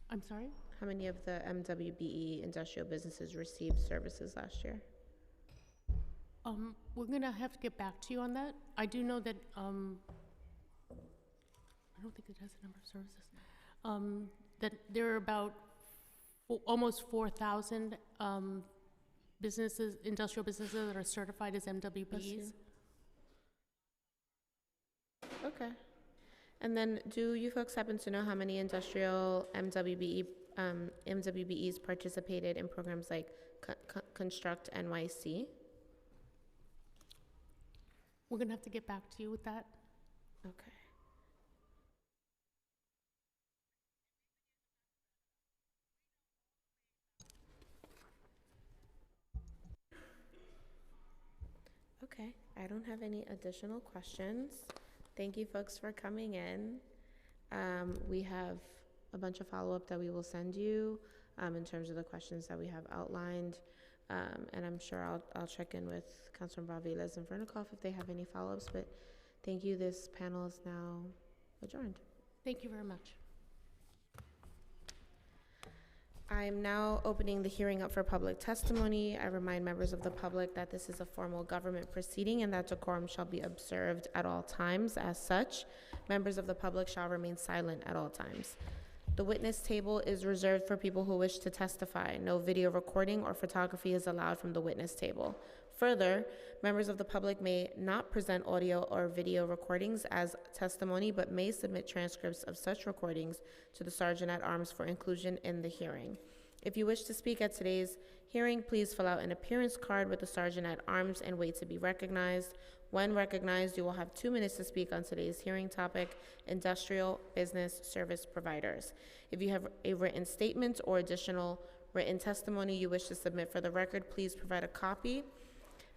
I'm sorry? How many of the MWBE industrial businesses received services last year? We're gonna have to get back to you on that. I do know that, I don't think it has a number of services. That there are about almost 4,000 businesses, industrial businesses that are certified as MWBEs. Okay. And then do you folks happen to know how many industrial MWBEs participated in programs like Construct NYC? We're gonna have to get back to you with that. Okay. Okay, I don't have any additional questions. Thank you folks for coming in. We have a bunch of follow-up that we will send you in terms of the questions that we have outlined. And I'm sure I'll check in with Councilman Braviles and Vernikov if they have any follow-ups, but thank you. This panel is now adjourned. Thank you very much. I'm now opening the hearing up for public testimony. I remind members of the public that this is a formal government proceeding and that decorum shall be observed at all times. As such, members of the public shall remain silent at all times. The witness table is reserved for people who wish to testify. No video recording or photography is allowed from the witness table. Further, members of the public may not present audio or video recordings as testimony, but may submit transcripts of such recordings to the Sergeant at Arms for inclusion in the hearing. If you wish to speak at today's hearing, please fill out an appearance card with the Sergeant at Arms and wait to be recognized. When recognized, you will have 2 minutes to speak on today's hearing topic, industrial business service providers. If you have a written statement or additional written testimony you wish to submit for the record, please provide a copy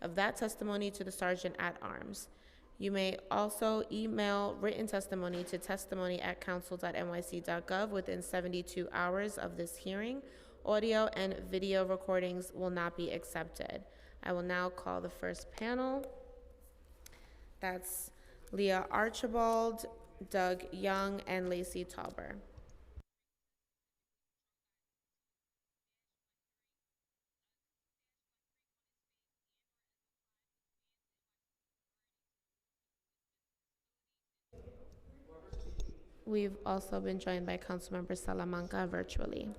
of that testimony to the Sergeant at Arms. You may also email written testimony to testimony@council.nyc.gov within 72 hours of this hearing. Audio and video recordings will not be accepted. I will now call the first panel. That's Leah Archibald, Doug Young, and Lacey Tauber. We've also been joined by Councilmember Salamanca virtually.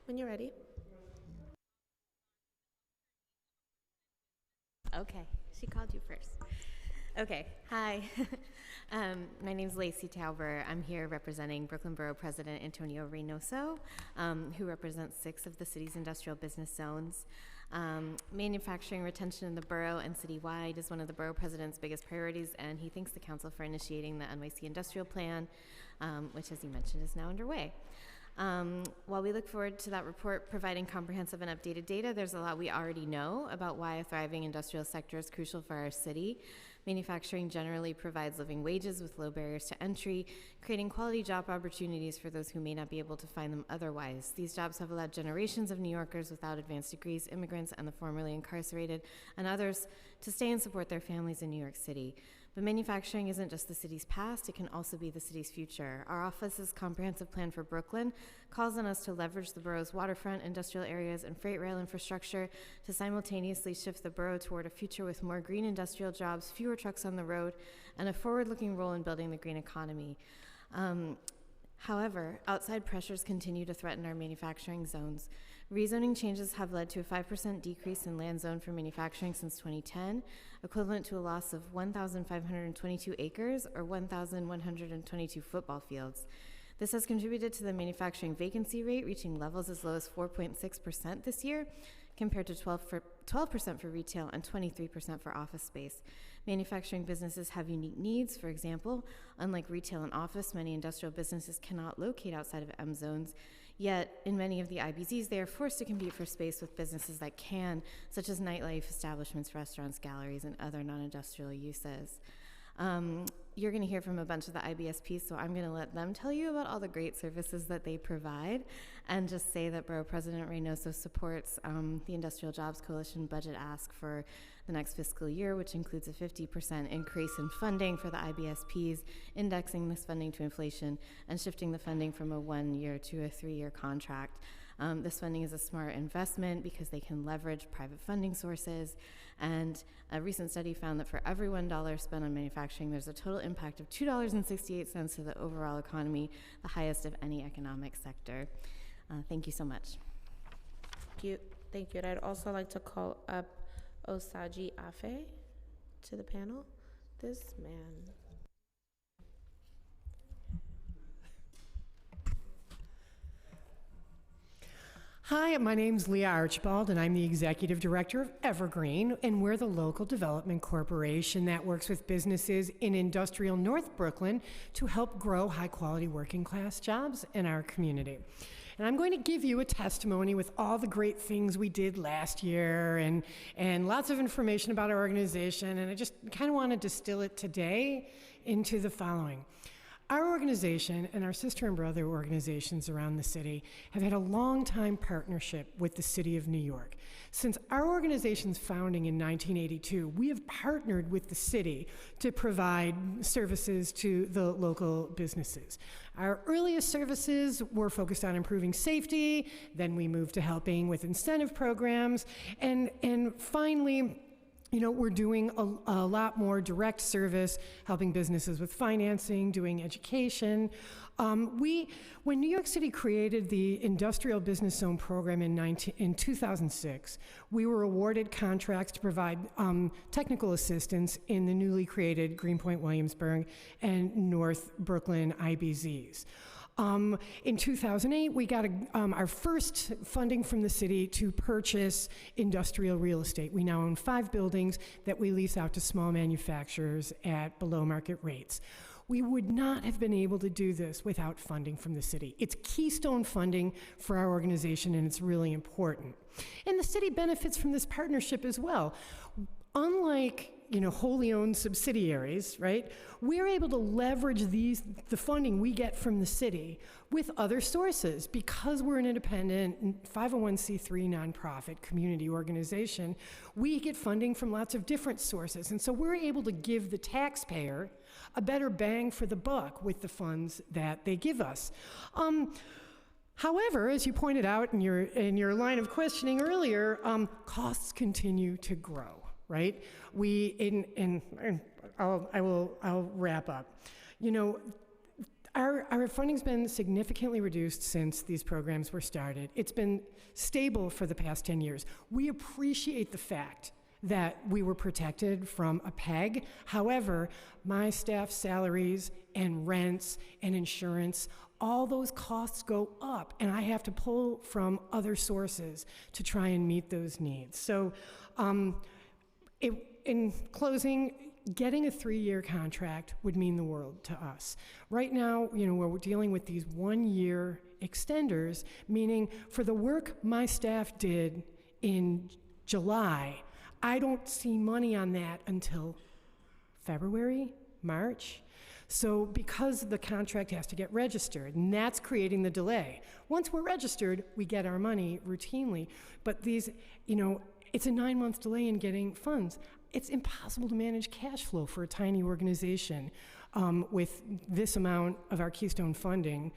When you're ready. Okay, she called you first. Okay, hi. My name is Lacey Tauber. I'm here representing Brooklyn Borough President Antonio Reynoso, who represents 6 of the city's industrial business zones. Manufacturing retention in the borough and citywide is one of the borough president's biggest priorities, and he thanks the council for initiating the NYC Industrial Plan, which, as you mentioned, is now underway. While we look forward to that report providing comprehensive and updated data, there's a lot we already know about why a thriving industrial sector is crucial for our city. Manufacturing generally provides living wages with low barriers to entry, creating quality job opportunities for those who may not be able to find them otherwise. These jobs have allowed generations of New Yorkers without advanced degrees, immigrants, and the formerly incarcerated, and others to stay and support their families in New York City. But manufacturing isn't just the city's past, it can also be the city's future. Our office's comprehensive plan for Brooklyn calls on us to leverage the borough's waterfront, industrial areas, and freight rail infrastructure to simultaneously shift the borough toward a future with more green industrial jobs, fewer trucks on the road, and a forward-looking role in building the green economy. However, outside pressures continue to threaten our manufacturing zones. Rezoning changes have led to a 5% decrease in land zone for manufacturing since 2010, equivalent to a loss of 1,522 acres or 1,122 football fields. This has contributed to the manufacturing vacancy rate reaching levels as low as 4.6% this year, compared to 12% for retail and 23% for office space. Manufacturing businesses have unique needs. For example, unlike retail and office, many industrial businesses cannot locate outside of M zones. Yet, in many of the IBZs, they are forced to compete for space with businesses that can, such as nightlife establishments, restaurants, galleries, and other non-industrial uses. You're going to hear from a bunch of the IBSPs, so I'm going to let them tell you about all the great services that they provide, and just say that Borough President Reynoso supports the Industrial Jobs Coalition budget ask for the next fiscal year, which includes a 50% increase in funding for the IBSPs, indexing this funding to inflation, and shifting the funding from a 1-year to a 3-year contract. This funding is a smart investment because they can leverage private funding sources, and a recent study found that for every $1 spent on manufacturing, there's a total impact of $2.68 to the overall economy, the highest of any economic sector. Thank you so much. Thank you. And I'd also like to call up Osaji Afe to the panel. This man. Hi, my name's Leah Archibald, and I'm the Executive Director of Evergreen, and we're the local development corporation that works with businesses in industrial North Brooklyn to help grow high-quality working-class jobs in our community. And I'm going to give you a testimony with all the great things we did last year and lots of information about our organization, and I just kind of want to distill it today into the following. Our organization and our sister and brother organizations around the city have had a long-time partnership with the City of New York. Since our organization's founding in 1982, we have partnered with the city to provide services to the local businesses. Our earliest services were focused on improving safety, then we moved to helping with incentive programs, and finally, we're doing a lot more direct service, helping businesses with financing, doing education. When New York City created the Industrial Business Zone program in 2006, we were awarded contracts to provide technical assistance in the newly created Greenpoint, Williamsburg, and North Brooklyn IBZs. In 2008, we got our first funding from the city to purchase industrial real estate. We now own 5 buildings that we lease out to small manufacturers at below market rates. We would not have been able to do this without funding from the city. It's keystone funding for our organization, and it's really important. And the city benefits from this partnership as well. Unlike wholly owned subsidiaries, right? We're able to leverage the funding we get from the city with other sources. Because we're an independent 501c3 nonprofit community organization, we get funding from lots of different sources. And so we're able to give the taxpayer a better bang for the buck with the funds that they give us. However, as you pointed out in your line of questioning earlier, costs continue to grow. Right? I'll wrap up. Our funding's been significantly reduced since these programs were started. It's been stable for the past 10 years. We appreciate the fact that we were protected from a peg. However, my staff's salaries and rents and insurance, all those costs go up, and I have to pull from other sources to try and meet those needs. So, in closing, getting a 3-year contract would mean the world to us. Right now, we're dealing with these 1-year extenders, meaning for the work my staff did in July, I don't see money on that until February, March. So because the contract has to get registered, and that's creating the delay. Once we're registered, we get our money routinely. But these, it's a 9-month delay in getting funds. It's impossible to manage cash flow for a tiny organization with this amount of our Keystone funding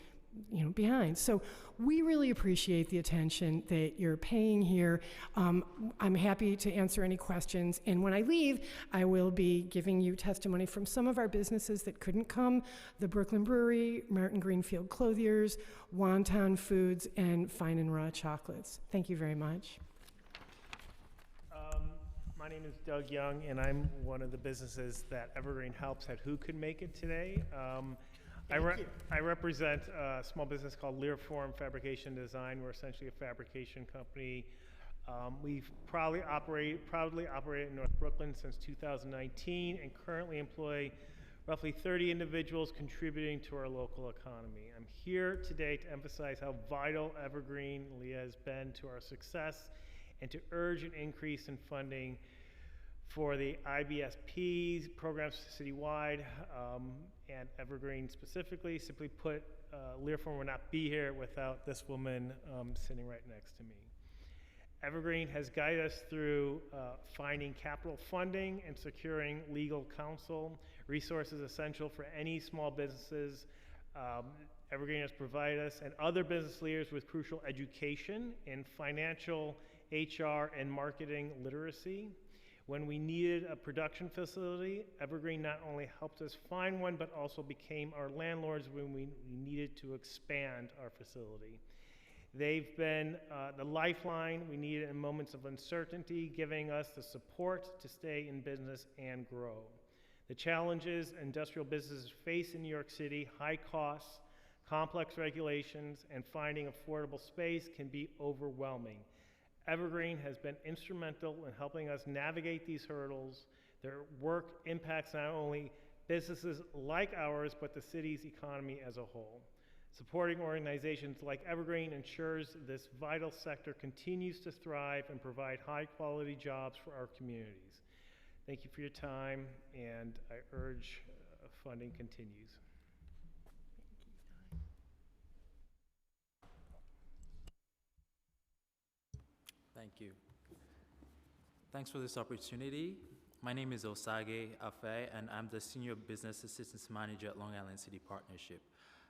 behind. So we really appreciate the attention that you're paying here. I'm happy to answer any questions. And when I leave, I will be giving you testimony from some of our businesses that couldn't come: the Brooklyn Brewery, Martin Greenfield Clothiers, Wonton Foods, and Fine and Raw Chocolates. Thank you very much. My name is Doug Young, and I'm one of the businesses that Evergreen helps at Who Could Make It today. I represent a small business called Learform Fabrication Design. We're essentially a fabrication company. We've proudly operated in North Brooklyn since 2019 and currently employ roughly 30 individuals contributing to our local economy. I'm here today to emphasize how vital Evergreen Leah has been to our success and to urge an increase in funding for the IBSP programs citywide, and Evergreen specifically. Simply put, Learform would not be here without this woman sitting right next to me. Evergreen has guided us through finding capital funding and securing legal counsel, resources essential for any small businesses. Evergreen has provided us and other business leaders with crucial education in financial, HR, and marketing literacy. When we needed a production facility, Evergreen not only helped us find one, but also became our landlords when we needed to expand our facility. They've been the lifeline we needed in moments of uncertainty, giving us the support to stay in business and grow. The challenges industrial businesses face in New York City, high costs, complex regulations, and finding affordable space can be overwhelming. Evergreen has been instrumental in helping us navigate these hurdles. Their work impacts not only businesses like ours, but the city's economy as a whole. Supporting organizations like Evergreen ensures this vital sector continues to thrive and provide high-quality jobs for our communities. Thank you for your time, and I urge funding continues. Thank you. Thanks for this opportunity. My name is Osage Afe, and I'm the Senior Business Assistance Manager at Long Island City Partnership.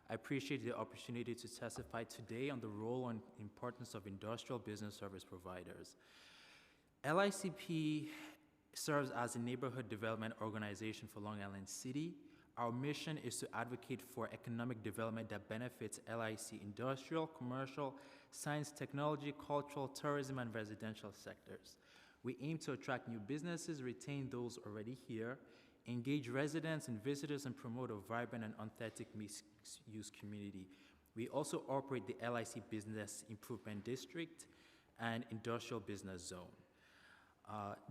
I appreciate the opportunity to testify today on the role and importance of industrial business service providers. LICP serves as a neighborhood development organization for Long Island City. Our mission is to advocate for economic development that benefits LIC industrial, commercial, science, technology, cultural, tourism, and residential sectors. We aim to attract new businesses, retain those already here, engage residents and visitors, and promote a vibrant and authentic mixed-use community. We also operate the LIC Business Improvement District and Industrial Business Zone.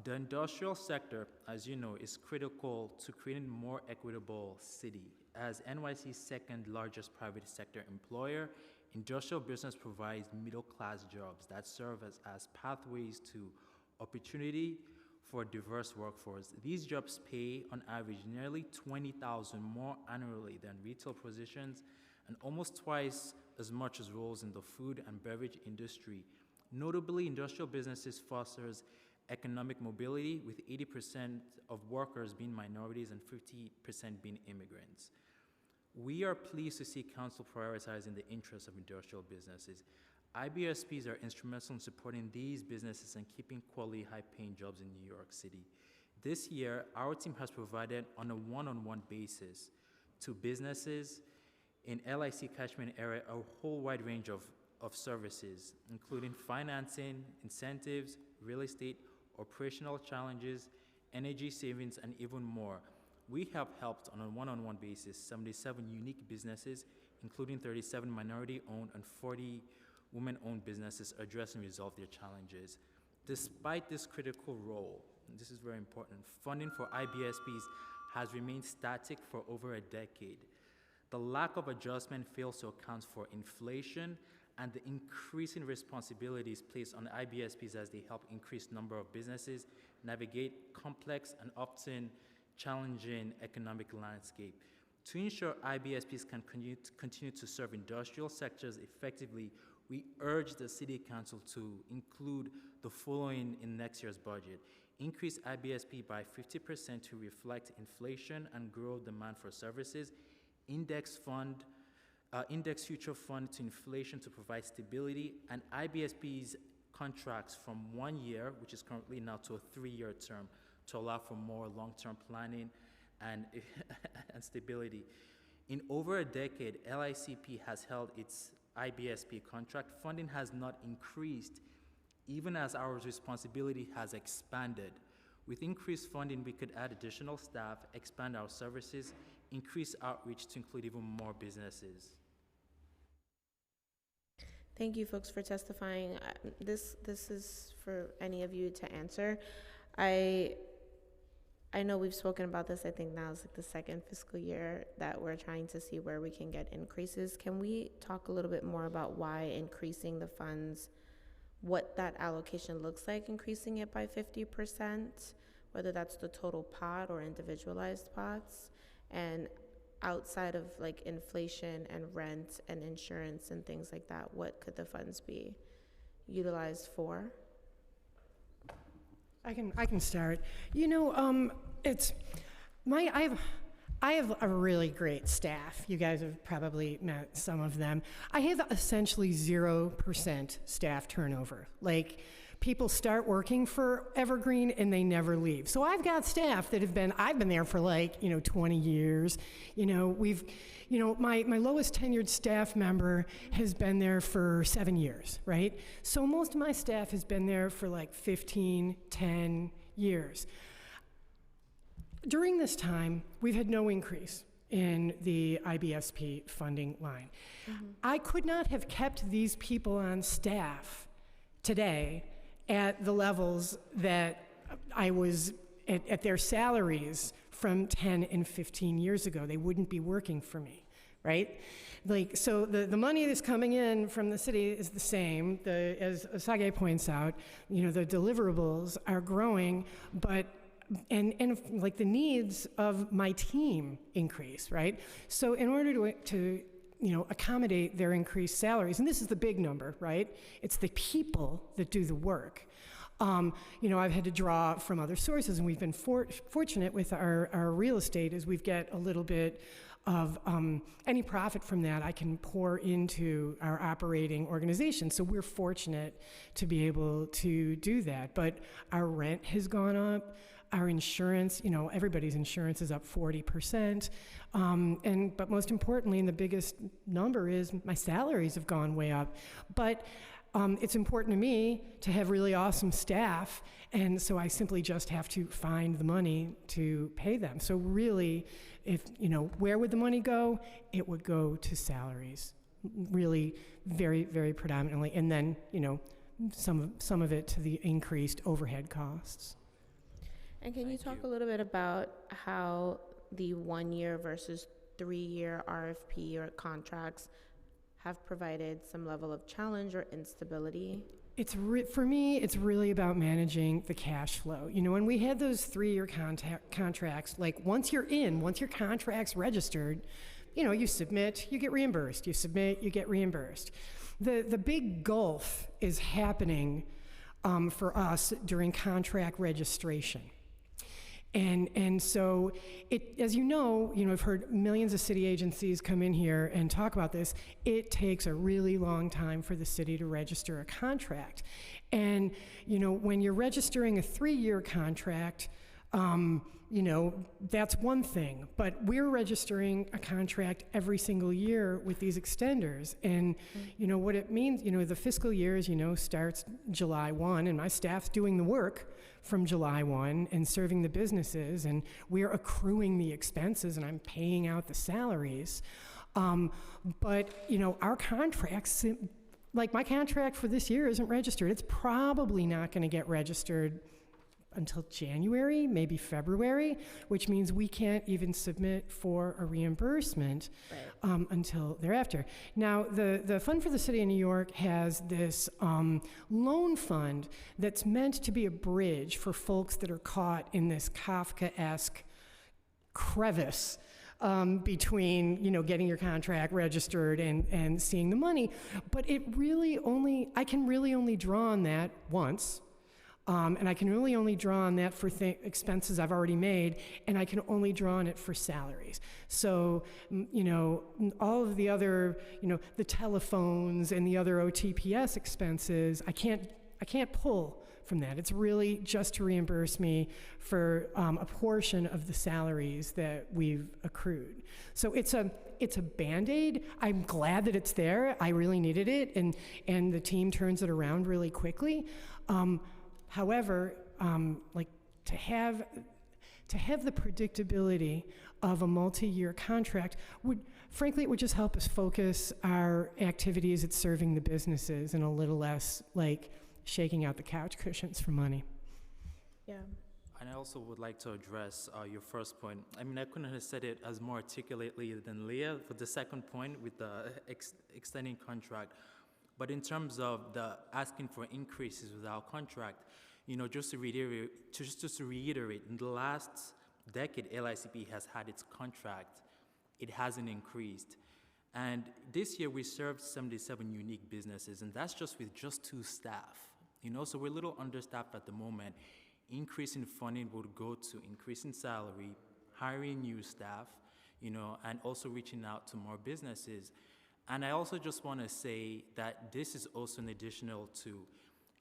The industrial sector, as you know, is critical to creating a more equitable city. As NYC's second largest private sector employer, industrial business provides middle-class jobs that serve as pathways to opportunity for a diverse workforce. These jobs pay, on average, nearly $20,000 more annually than retail positions and almost twice as much as roles in the food and beverage industry. Notably, industrial businesses fosters economic mobility, with 80% of workers being minorities and 50% being immigrants. We are pleased to see Council prioritizing the interests of industrial businesses. IBSPs are instrumental in supporting these businesses and keeping quality, high-paying jobs in New York City. This year, our team has provided on a one-on-one basis to businesses in LIC catchment area a whole wide range of services, including financing, incentives, real estate, operational challenges, energy savings, and even more. We have helped on a one-on-one basis 77 unique businesses, including 37 minority-owned and 40 women-owned businesses address and resolve their challenges. Despite this critical role, this is very important, funding for IBSPs has remained static for over a decade. The lack of adjustment fails to account for inflation and the increasing responsibilities placed on IBSPs as they help increase number of businesses navigate complex and often challenging economic landscape. To ensure IBSPs can continue to serve industrial sectors effectively, we urge the City Council to include the following in next year's budget. Increase IBSP by 50% to reflect inflation and grow demand for services. Index future fund to inflation to provide stability, and IBSP's contracts from 1 year, which is currently now, to a 3-year term to allow for more long-term planning and stability. In over a decade, LICP has held its IBSP contract. Funding has not increased, even as our responsibility has expanded. With increased funding, we could add additional staff, expand our services, increase outreach to include even more businesses. Thank you, folks, for testifying. This is for any of you to answer. I know we've spoken about this. I think now is like the second fiscal year that we're trying to see where we can get increases. Can we talk a little bit more about why increasing the funds, what that allocation looks like, increasing it by 50%, whether that's the total pot or individualized pots, and outside of like inflation and rent and insurance and things like that, what could the funds be utilized for? I can start. You know, I have a really great staff. You guys have probably met some of them. I have essentially 0% staff turnover. Like, people start working for Evergreen and they never leave. So I've got staff that I've been there for 20 years. My lowest tenured staff member has been there for 7 years, right? So most of my staff has been there for 10 years. During this time, we've had no increase in the IBSP funding line. Mm-hmm. I could not have kept these people on staff today at the levels that I was at their salaries from 10 and 15 years ago. They wouldn't be working for me, right? So the money that's coming in from the city is the same. As Sage points out, the deliverables are growing, but and the needs of my team increase, right? So in order to accommodate their increased salaries, and this is the big number, right? It's the people that do the work. I've had to draw from other sources, and we've been fortunate with our real estate as we've get a little bit of any profit from that I can pour into our operating organization. So we're fortunate to be able to do that. But our rent has gone up. Our insurance, everybody's insurance is up 40%. But most importantly, and the biggest number is my salaries have gone way up. But it's important to me to have really awesome staff, and so I simply just have to find the money to pay them. So really, where would the money go? It would go to salaries, really very, very predominantly, and then, some of it to the increased overhead costs. And can you talk a little bit about how the 1 year versus 3 year RFP or contracts have provided some level of challenge or instability? For me, it's really about managing the cash flow. When we had those 3-year contracts, once your contract's registered, you submit, you get reimbursed. You submit, you get reimbursed. The big gulf is happening for us during contract registration. And so, as I've heard millions of city agencies come in here and talk about this. It takes a really long time for the city to register a contract. And, when you're registering a 3-year contract, that's one thing. But we're registering a contract every single year with these extenders. And, what it means, the fiscal year, starts July 1, and my staff's doing the work from July 1 and serving the businesses, and we're accruing the expenses, and I'm paying out the salaries. But, our contracts, my contract for this year isn't registered. It's probably not going to get registered until January, maybe February, which means we can't even submit for a reimbursement until thereafter. Now, the Fund for the City of New York has this loan fund that's meant to be a bridge for folks that are caught in this Kafkaesque crevice between, you know, getting your contract registered and seeing the money. But I can really only draw on that once. And I can really only draw on that for expenses I've already made, and I can only draw on it for salaries. So, you know, all of the other, you know, the telephones and the other OTPS expenses, I can't pull from that. It's really just to reimburse me for a portion of the salaries that we've accrued. So it's a Band-Aid. I'm glad that it's there. I really needed it, and the team turns it around really quickly. However, like to have the predictability of a multi-year contract would just help us focus our activities at serving the businesses and a little less like shaking out the couch cushions for money. Yeah. And I also would like to address your first point. I mean, I couldn't have said it as more articulately than Leah for the second point with the extending contract. But in terms of the asking for increases with our contract, you know, just to reiterate, in the last decade, LICP has had its contract. It hasn't increased. And this year we served 77 unique businesses, and that's just with just 2 staff. You know, so we're a little understaffed at the moment. Increasing funding would go to increasing salary, hiring new staff, you know, and also reaching out to more businesses. And I also just want to say that this is also an additional to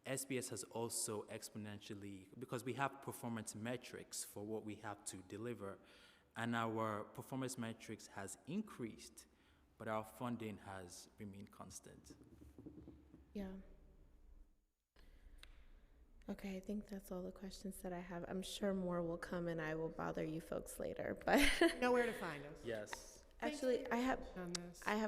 SBS has also exponentially, because we have performance metrics for what we have to deliver, and our performance metrics has increased, but our funding has remained constant. Yeah. Okay, I think that's all the questions that I have. I'm sure more will come, and I will bother you folks later, but You know where to find us. Yes. actually, I have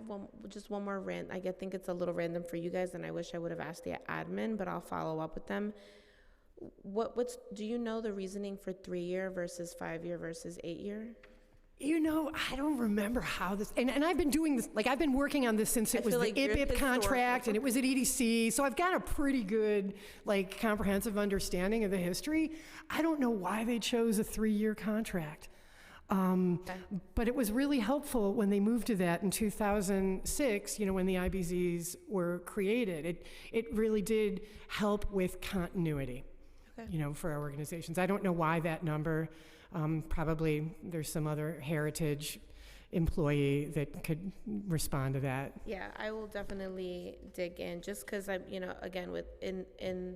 one more rant. I think it's a little random for you guys, and I wish I would have asked the admin, but I'll follow up with them. Do you know the reasoning for 3-year versus 5-year versus 8-year? You know, I don't remember how this, and I've been doing this, like I've been working on this since it was the IPIP contract and it was at EDC, so I've got a pretty good, like, comprehensive understanding of the history. I don't know why they chose a 3-year contract. But it was really helpful when they moved to that in 2006, you know, when the IBZs were created. It really did help with continuity, you know, for our organizations. I don't know why that number. Probably there's some other heritage employee that could respond to that. Yeah, I will definitely dig in, just because I'm, you know, again, in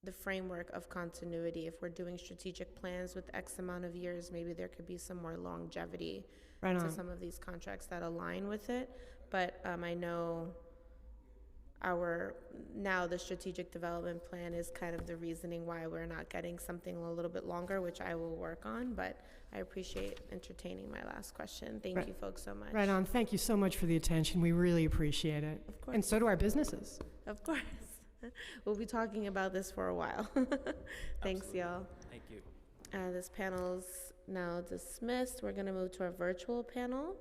the framework of continuity, if we're doing strategic plans with X amount of years, maybe there could be some more longevity to some of these contracts that align with it. But I know the strategic development plan is kind of the reasoning why we're not getting something a little bit longer, which I will work on, but I appreciate entertaining my last question. Thank you folks so much. Right on. Thank you so much for the attention. We really appreciate it. Of course. And so do our businesses. Of course. We'll be talking about this for a while. Thanks, y'all. Thank you. This panel's now dismissed. We're going to move to our virtual panel.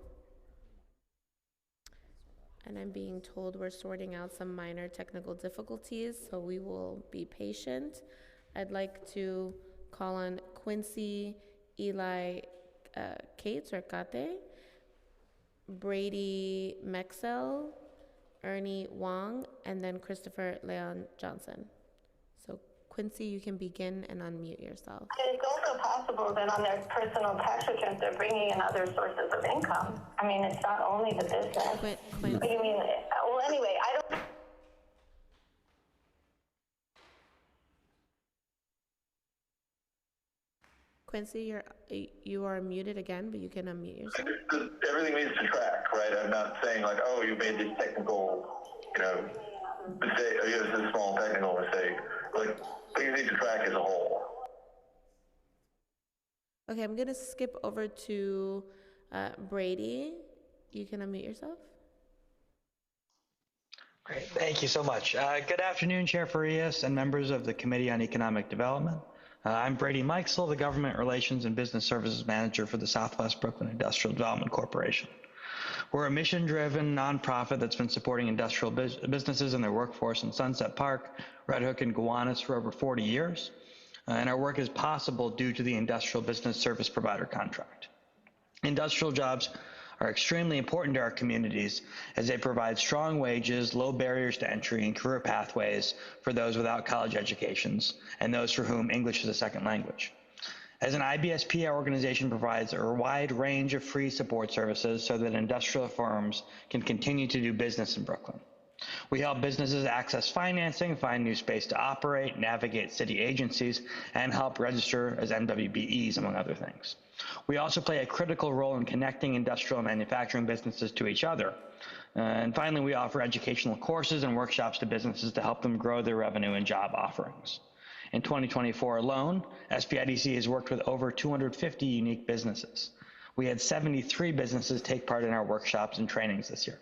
And I'm being told we're sorting out some minor technical difficulties, so we will be patient. I'd like to call on Quincy Eli Cates, or Kate, Brady Mexel, Ernie Wong, and then Christopher Leon Johnson. So Quincy, you can begin and unmute yourself. It's also possible that on their personal tax returns, they're bringing in other sources of income. I mean, it's not only the business. What do you mean? Well, anyway, I don't... Quincy, you are muted again, but you can unmute yourself. Everything needs to track, right? I'm not saying like, oh, you made this technical, you know, mistake, this is a small technical mistake. Like, things need to track as a whole. Okay, I'm going to skip over to Brady. You can unmute yourself. Great, thank you so much. Good afternoon, Chair Farias and members of the Committee on Economic Development. I'm Brady Mikesell, the Government Relations and Business Services Manager for the Southwest Brooklyn Industrial Development Corporation. We're a mission-driven nonprofit that's been supporting industrial businesses and their workforce in Sunset Park, Red Hook, and Gowanus for over 40 years. And our work is possible due to the Industrial Business Service Provider contract. Industrial jobs are extremely important to our communities as they provide strong wages, low barriers to entry, and career pathways for those without college educations and those for whom English is a second language. As an IBSP, our organization provides a wide range of free support services so that industrial firms can continue to do business in Brooklyn. We help businesses access financing, find new space to operate, navigate city agencies, and help register as MWBEs, among other things. We also play a critical role in connecting industrial and manufacturing businesses to each other. And finally, we offer educational courses and workshops to businesses to help them grow their revenue and job offerings. In 2024 alone, SPIDC has worked with over 250 unique businesses. We had 73 businesses take part in our workshops and trainings this year.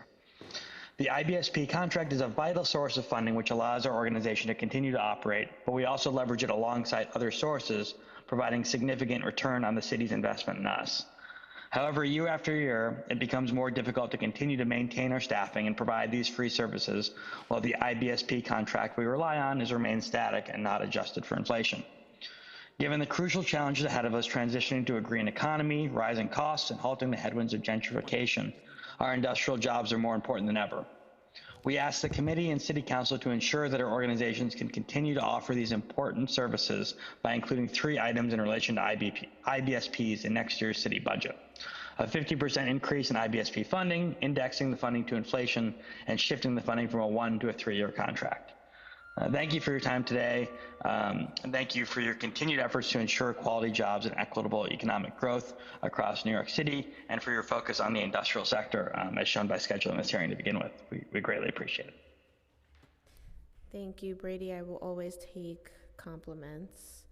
The IBSP contract is a vital source of funding which allows our organization to continue to operate, but we also leverage it alongside other sources, providing significant return on the city's investment in us. However, year after year, it becomes more difficult to continue to maintain our staffing and provide these free services, while the IBSP contract we rely on has remained static and not adjusted for inflation. Given the crucial challenges ahead of us transitioning to a green economy, rising costs, and halting the headwinds of gentrification, our industrial jobs are more important than ever. We ask the committee and city council to ensure that our organizations can continue to offer these important services by including 3 items in relation to IBSPs in next year's city budget: a 50% increase in IBSP funding, indexing the funding to inflation, and shifting the funding from a 1 to a 3-year contract. Thank you for your time today, and thank you for your continued efforts to ensure quality jobs and equitable economic growth across New York City, and for your focus on the industrial sector, as shown by scheduling this hearing to begin with. We greatly appreciate it. Thank you, Brady. I will always take compliments.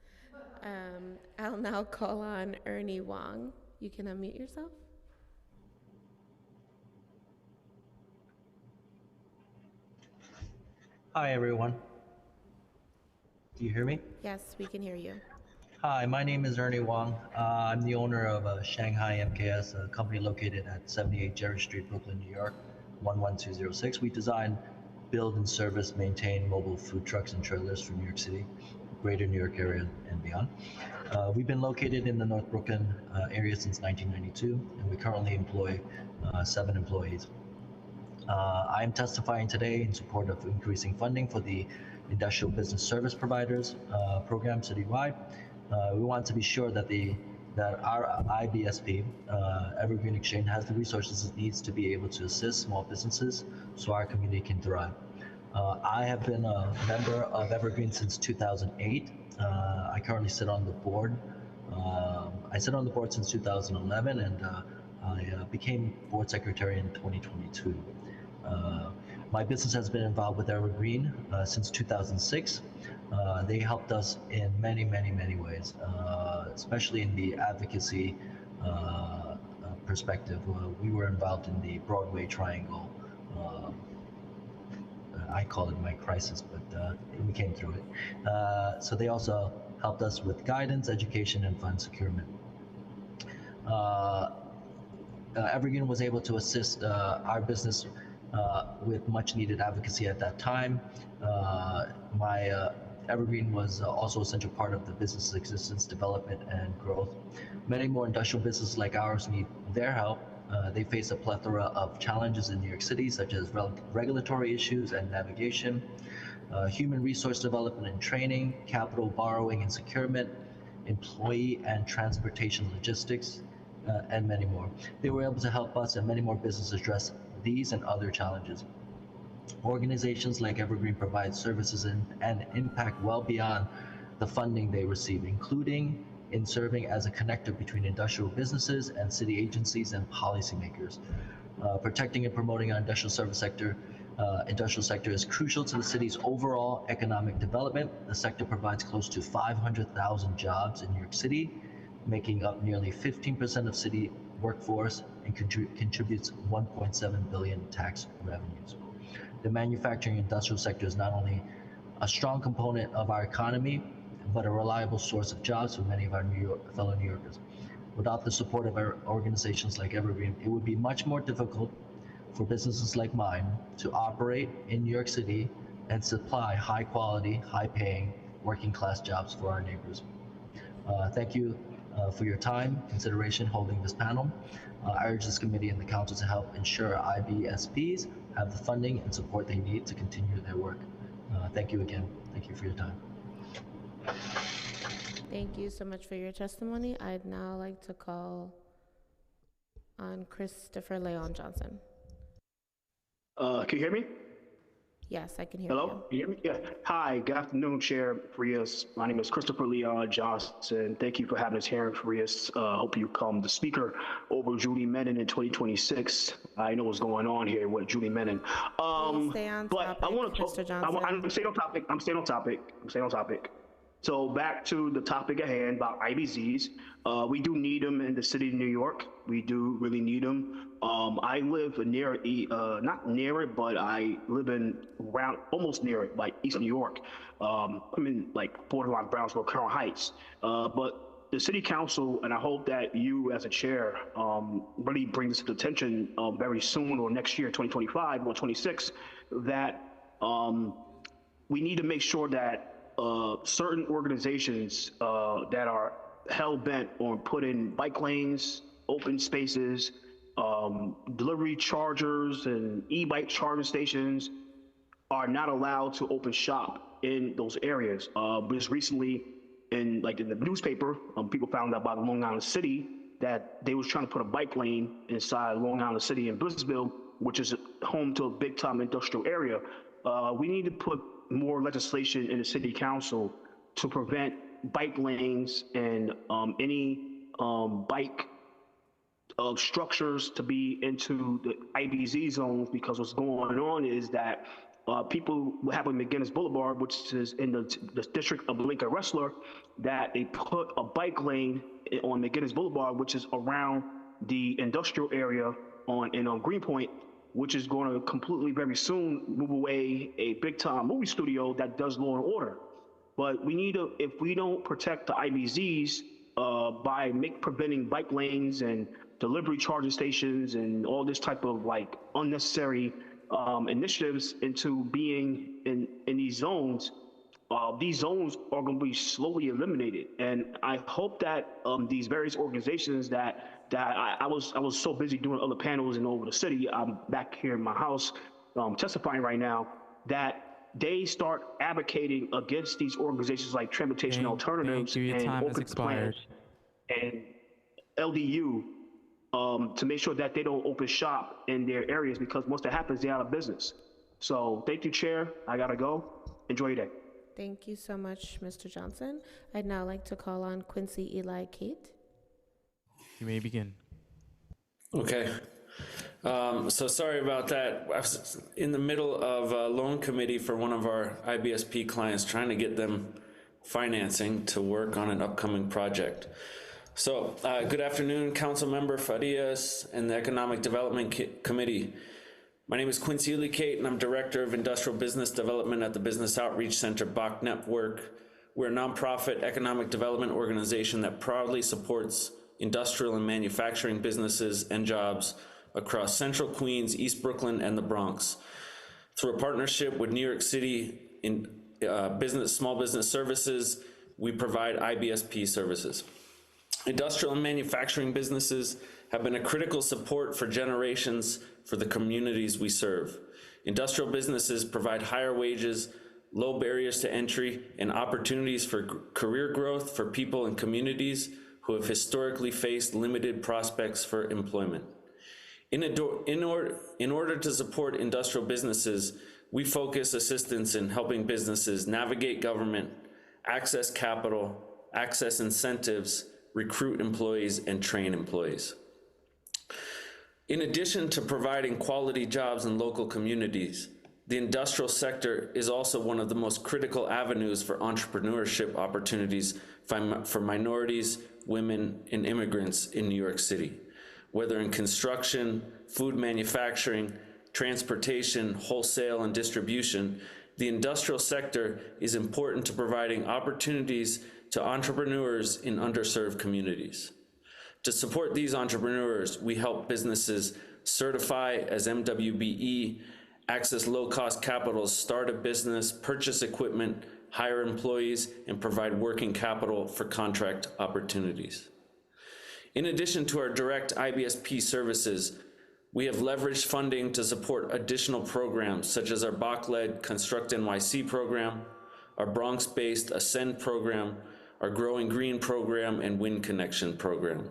I'll now call on Ernie Wong. You can unmute yourself. Hi, everyone. Do you hear me? Yes, we can hear you. Hi, my name is Ernie Wong. I'm the owner of Shanghai MKS, a company located at 78 Jerry Street, Brooklyn, New York, 11206. We design, build, and service, maintain mobile food trucks and trailers for New York City, greater New York area, and beyond. We've been located in the North Brooklyn area since 1992, and we currently employ 7 employees. I am testifying today in support of increasing funding for the Industrial Business Service Providers program citywide. We want to be sure that our IBSP, Evergreen Exchange, has the resources it needs to be able to assist small businesses so our community can thrive. I have been a member of Evergreen since 2008. I currently sit on the board. I sit on the board since 2011, and I became board secretary in 2022. My business has been involved with Evergreen since 2006. They helped us in many, many, many ways, especially in the advocacy perspective. We were involved in the Broadway Triangle. I call it my crisis, but we came through it. So they also helped us with guidance, education, and fund securement. Evergreen was able to assist our business with much needed advocacy at that time. Evergreen was also a central part of the business's existence, development, and growth. Many more industrial businesses like ours need their help. They face a plethora of challenges in New York City, such as regulatory issues and navigation, human resource development and training, capital borrowing and securement, employee and transportation logistics, and many more. They were able to help us and many more businesses address these and other challenges. Organizations like Evergreen provide services and impact well beyond the funding they receive, including in serving as a connector between industrial businesses and city agencies and policymakers. Protecting and promoting our industrial sector is crucial to the city's overall economic development. The sector provides close to 500,000 jobs in New York City, making up nearly 15% of city workforce, and contributes 1.7 billion tax revenues. The manufacturing industrial sector is not only a strong component of our economy, but a reliable source of jobs for many of our fellow New Yorkers. Without the support of our organizations like Evergreen, it would be much more difficult for businesses like mine to operate in New York City and supply high quality, high paying, working class jobs for our neighbors. Thank you for your time, consideration holding this panel. I urge this committee and the council to help ensure IBSPs have the funding and support they need to continue their work. Thank you again. Thank you for your time. Thank you so much for your testimony. I'd now like to call on Christopher Leon Johnson. Can you hear me? Yes, I can hear Hello? Can you hear me? Yeah. Hi, good afternoon, Chair Frias. My name is Christopher Leon Johnson. Thank you for having this hearing, Frias. Hope you become the speaker over Julie Menon in 2026. I know what's going on here with Julie Menon. Stay on but topic, I want to Mr. Johnson. I'm staying on topic. So back to the topic at hand about IBZs. We do need them in the city of New York. We do really need them. I live near, not near it, but I live around, almost near it, like East New York. I'm in like borderline Brownsville, Crown Heights. But the city council, and I hope that you as a chair really bring this to attention very soon or next year, 2025 or 26, that we need to make sure that certain organizations that are hell-bent on putting bike lanes, open spaces, delivery chargers and e-bike charging stations are not allowed to open shop in those areas. Just recently in the newspaper, people found out about Long Island City that they was trying to put a bike lane inside Long Island City in Blissville, which is home to a big time industrial area. We need to put more legislation in the city council to prevent bike lanes and any bike structures to be into the IBZ zones, because what's going on is that people have on McGinnis Boulevard, which is in the district of Lincoln Wrestler, that they put a bike lane on McGinnis Boulevard, which is around the industrial area on Greenpoint, which is going to completely very soon move away a big time movie studio that does law and order. But we need to, if we don't protect the IBZs by preventing bike lanes and delivery charging stations and all this type of unnecessary initiatives into being in these zones are going to be slowly eliminated. And I hope that these various organizations that I was so busy doing other panels and over the city, I'm back here in my house testifying right now, that they start advocating against these organizations like Transportation Alternatives and Open Plans and LDU to make sure that they don't open shop in their areas, because once that happens, they're out of business. So thank you, Chair. I gotta go. Enjoy your day. Thank you so much, Mr. Johnson. I'd now like to call on Quincy Eli Kate. You may begin. Okay. So sorry about that. I was in the middle of a loan committee for one of our IBSP clients, trying to get them financing to work on an upcoming project. So good afternoon, Council Member Farias and the Economic Development Committee. My name is Quincy Ely Kate, and I'm Director of Industrial Business Development at the Business Outreach Center Bach Network. We're a nonprofit economic development organization that proudly supports industrial and manufacturing businesses and jobs across Central Queens, East Brooklyn, and the Bronx. Through a partnership with New York City in Small Business Services, we provide IBSP services. Industrial and manufacturing businesses have been a critical support for generations for the communities we serve. Industrial businesses provide higher wages, low barriers to entry, and opportunities for career growth for people in communities who have historically faced limited prospects for employment. In order to support industrial businesses, we focus assistance in helping businesses navigate government, access capital, access incentives, recruit employees, and train employees. In addition to providing quality jobs in local communities, the industrial sector is also one of the most critical avenues for entrepreneurship opportunities for minorities, women, and immigrants in New York City. Whether in construction, food manufacturing, transportation, wholesale, and distribution, The industrial sector is important to providing opportunities to entrepreneurs in underserved communities. To support these entrepreneurs, we help businesses certify as MWBE, access low-cost capital, start a business, purchase equipment, hire employees, and provide working capital for contract opportunities. In addition to our direct IBSP services, we have leveraged funding to support additional programs such as our Bach-led Construct NYC program, our Bronx-based Ascend program, our Growing Green program, and Wind Connection program.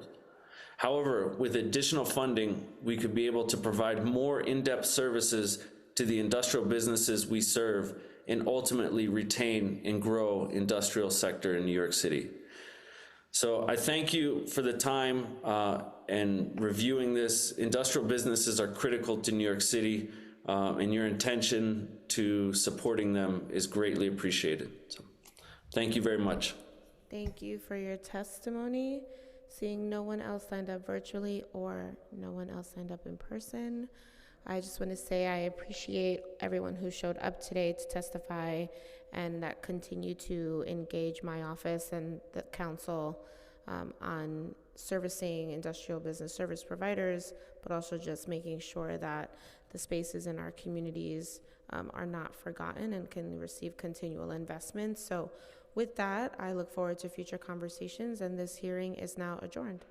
However, with additional funding, we could be able to provide more in-depth services to the industrial businesses we serve and ultimately retain and grow industrial sector in New York City. So I thank you for the time and reviewing this. Industrial businesses are critical to New York City, and your intention to supporting them is greatly appreciated. So thank you very much. Thank you for your testimony. Seeing no one else signed up virtually or no one else signed up in person, I just want to say I appreciate everyone who showed up today to testify and that continue to engage my office and the council on servicing industrial business service providers, but also just making sure that the spaces in our communities are not forgotten and can receive continual investment. So with that, I look forward to future conversations, and this hearing is now adjourned.